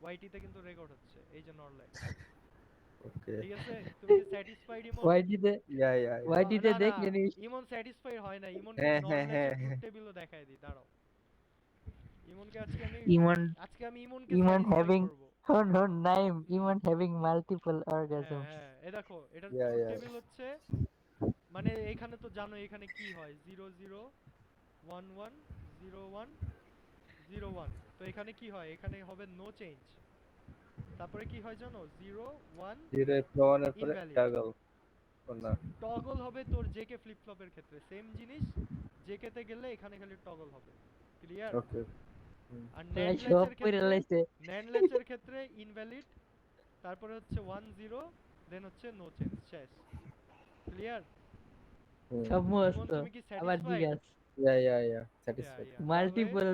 ওয়াইটিতে কিন্তু রেকর্ড হচ্ছে, এই যে নর ল্যাচ। ওকে। ঠিক আছে? তুমি কি স্যাটিসফাইড ইমন? ওয়াইটিতে, ইয়া। ওয়াইটিতে না না, দেখলে নিস। ইমন স্যাটিসফাইড হয় না। ইমনকে হ্যাঁ নর হ্যাঁ হ্যাঁ ল্যাচের ট্রুথ হ্যাঁ। টেবিলও দেখায় দিই, দাঁড়াও। ইমনকে আজকে আমি ইমন, ইমনকে ইমন স্যাটিসফাই হ্যাভিং, করব। হন হন নাইম, ইমন হ্যাভিং মাল্টিপল হ্যাঁ অর্গাজমস। হ্যাঁ, এই দেখো এটার ইয়া ট্রুথ ইয়া। টেবিল হচ্ছে, মানে এখানে তো জানো এখানে কি হয়, 0 0 1 1 0 1 0 1। তো এখানে কি হয়? এখানে হবে নো চেঞ্জ। তারপরে কি হয় জানো? 0 1 জিরো প্রমাণের পরে ইনভ্যালিড। টাগল না। টগল হবে তোর জেকে ফ্লিপ ফ্লপের ক্ষেত্রে সেম জিনিস, জেকে তে গেলে এখানে খালি টগল হবে ক্লিয়ার ওকে আর সবাই NAND সব ল্যাচের করে ক্ষেত্রে লাইছে NAND ল্যাচের ক্ষেত্রে ইনভ্যালিড তারপরে হচ্ছে 1 0 দেন হচ্ছে নো চেঞ্জ শেষ ক্লিয়ার সব ইমন মস্ত তুমি কি আবার স্যাটিসফাইড জিজ্ঞাস ইয়া স্যাটিসফাইড ইয়া তাহলে মাল্টিপল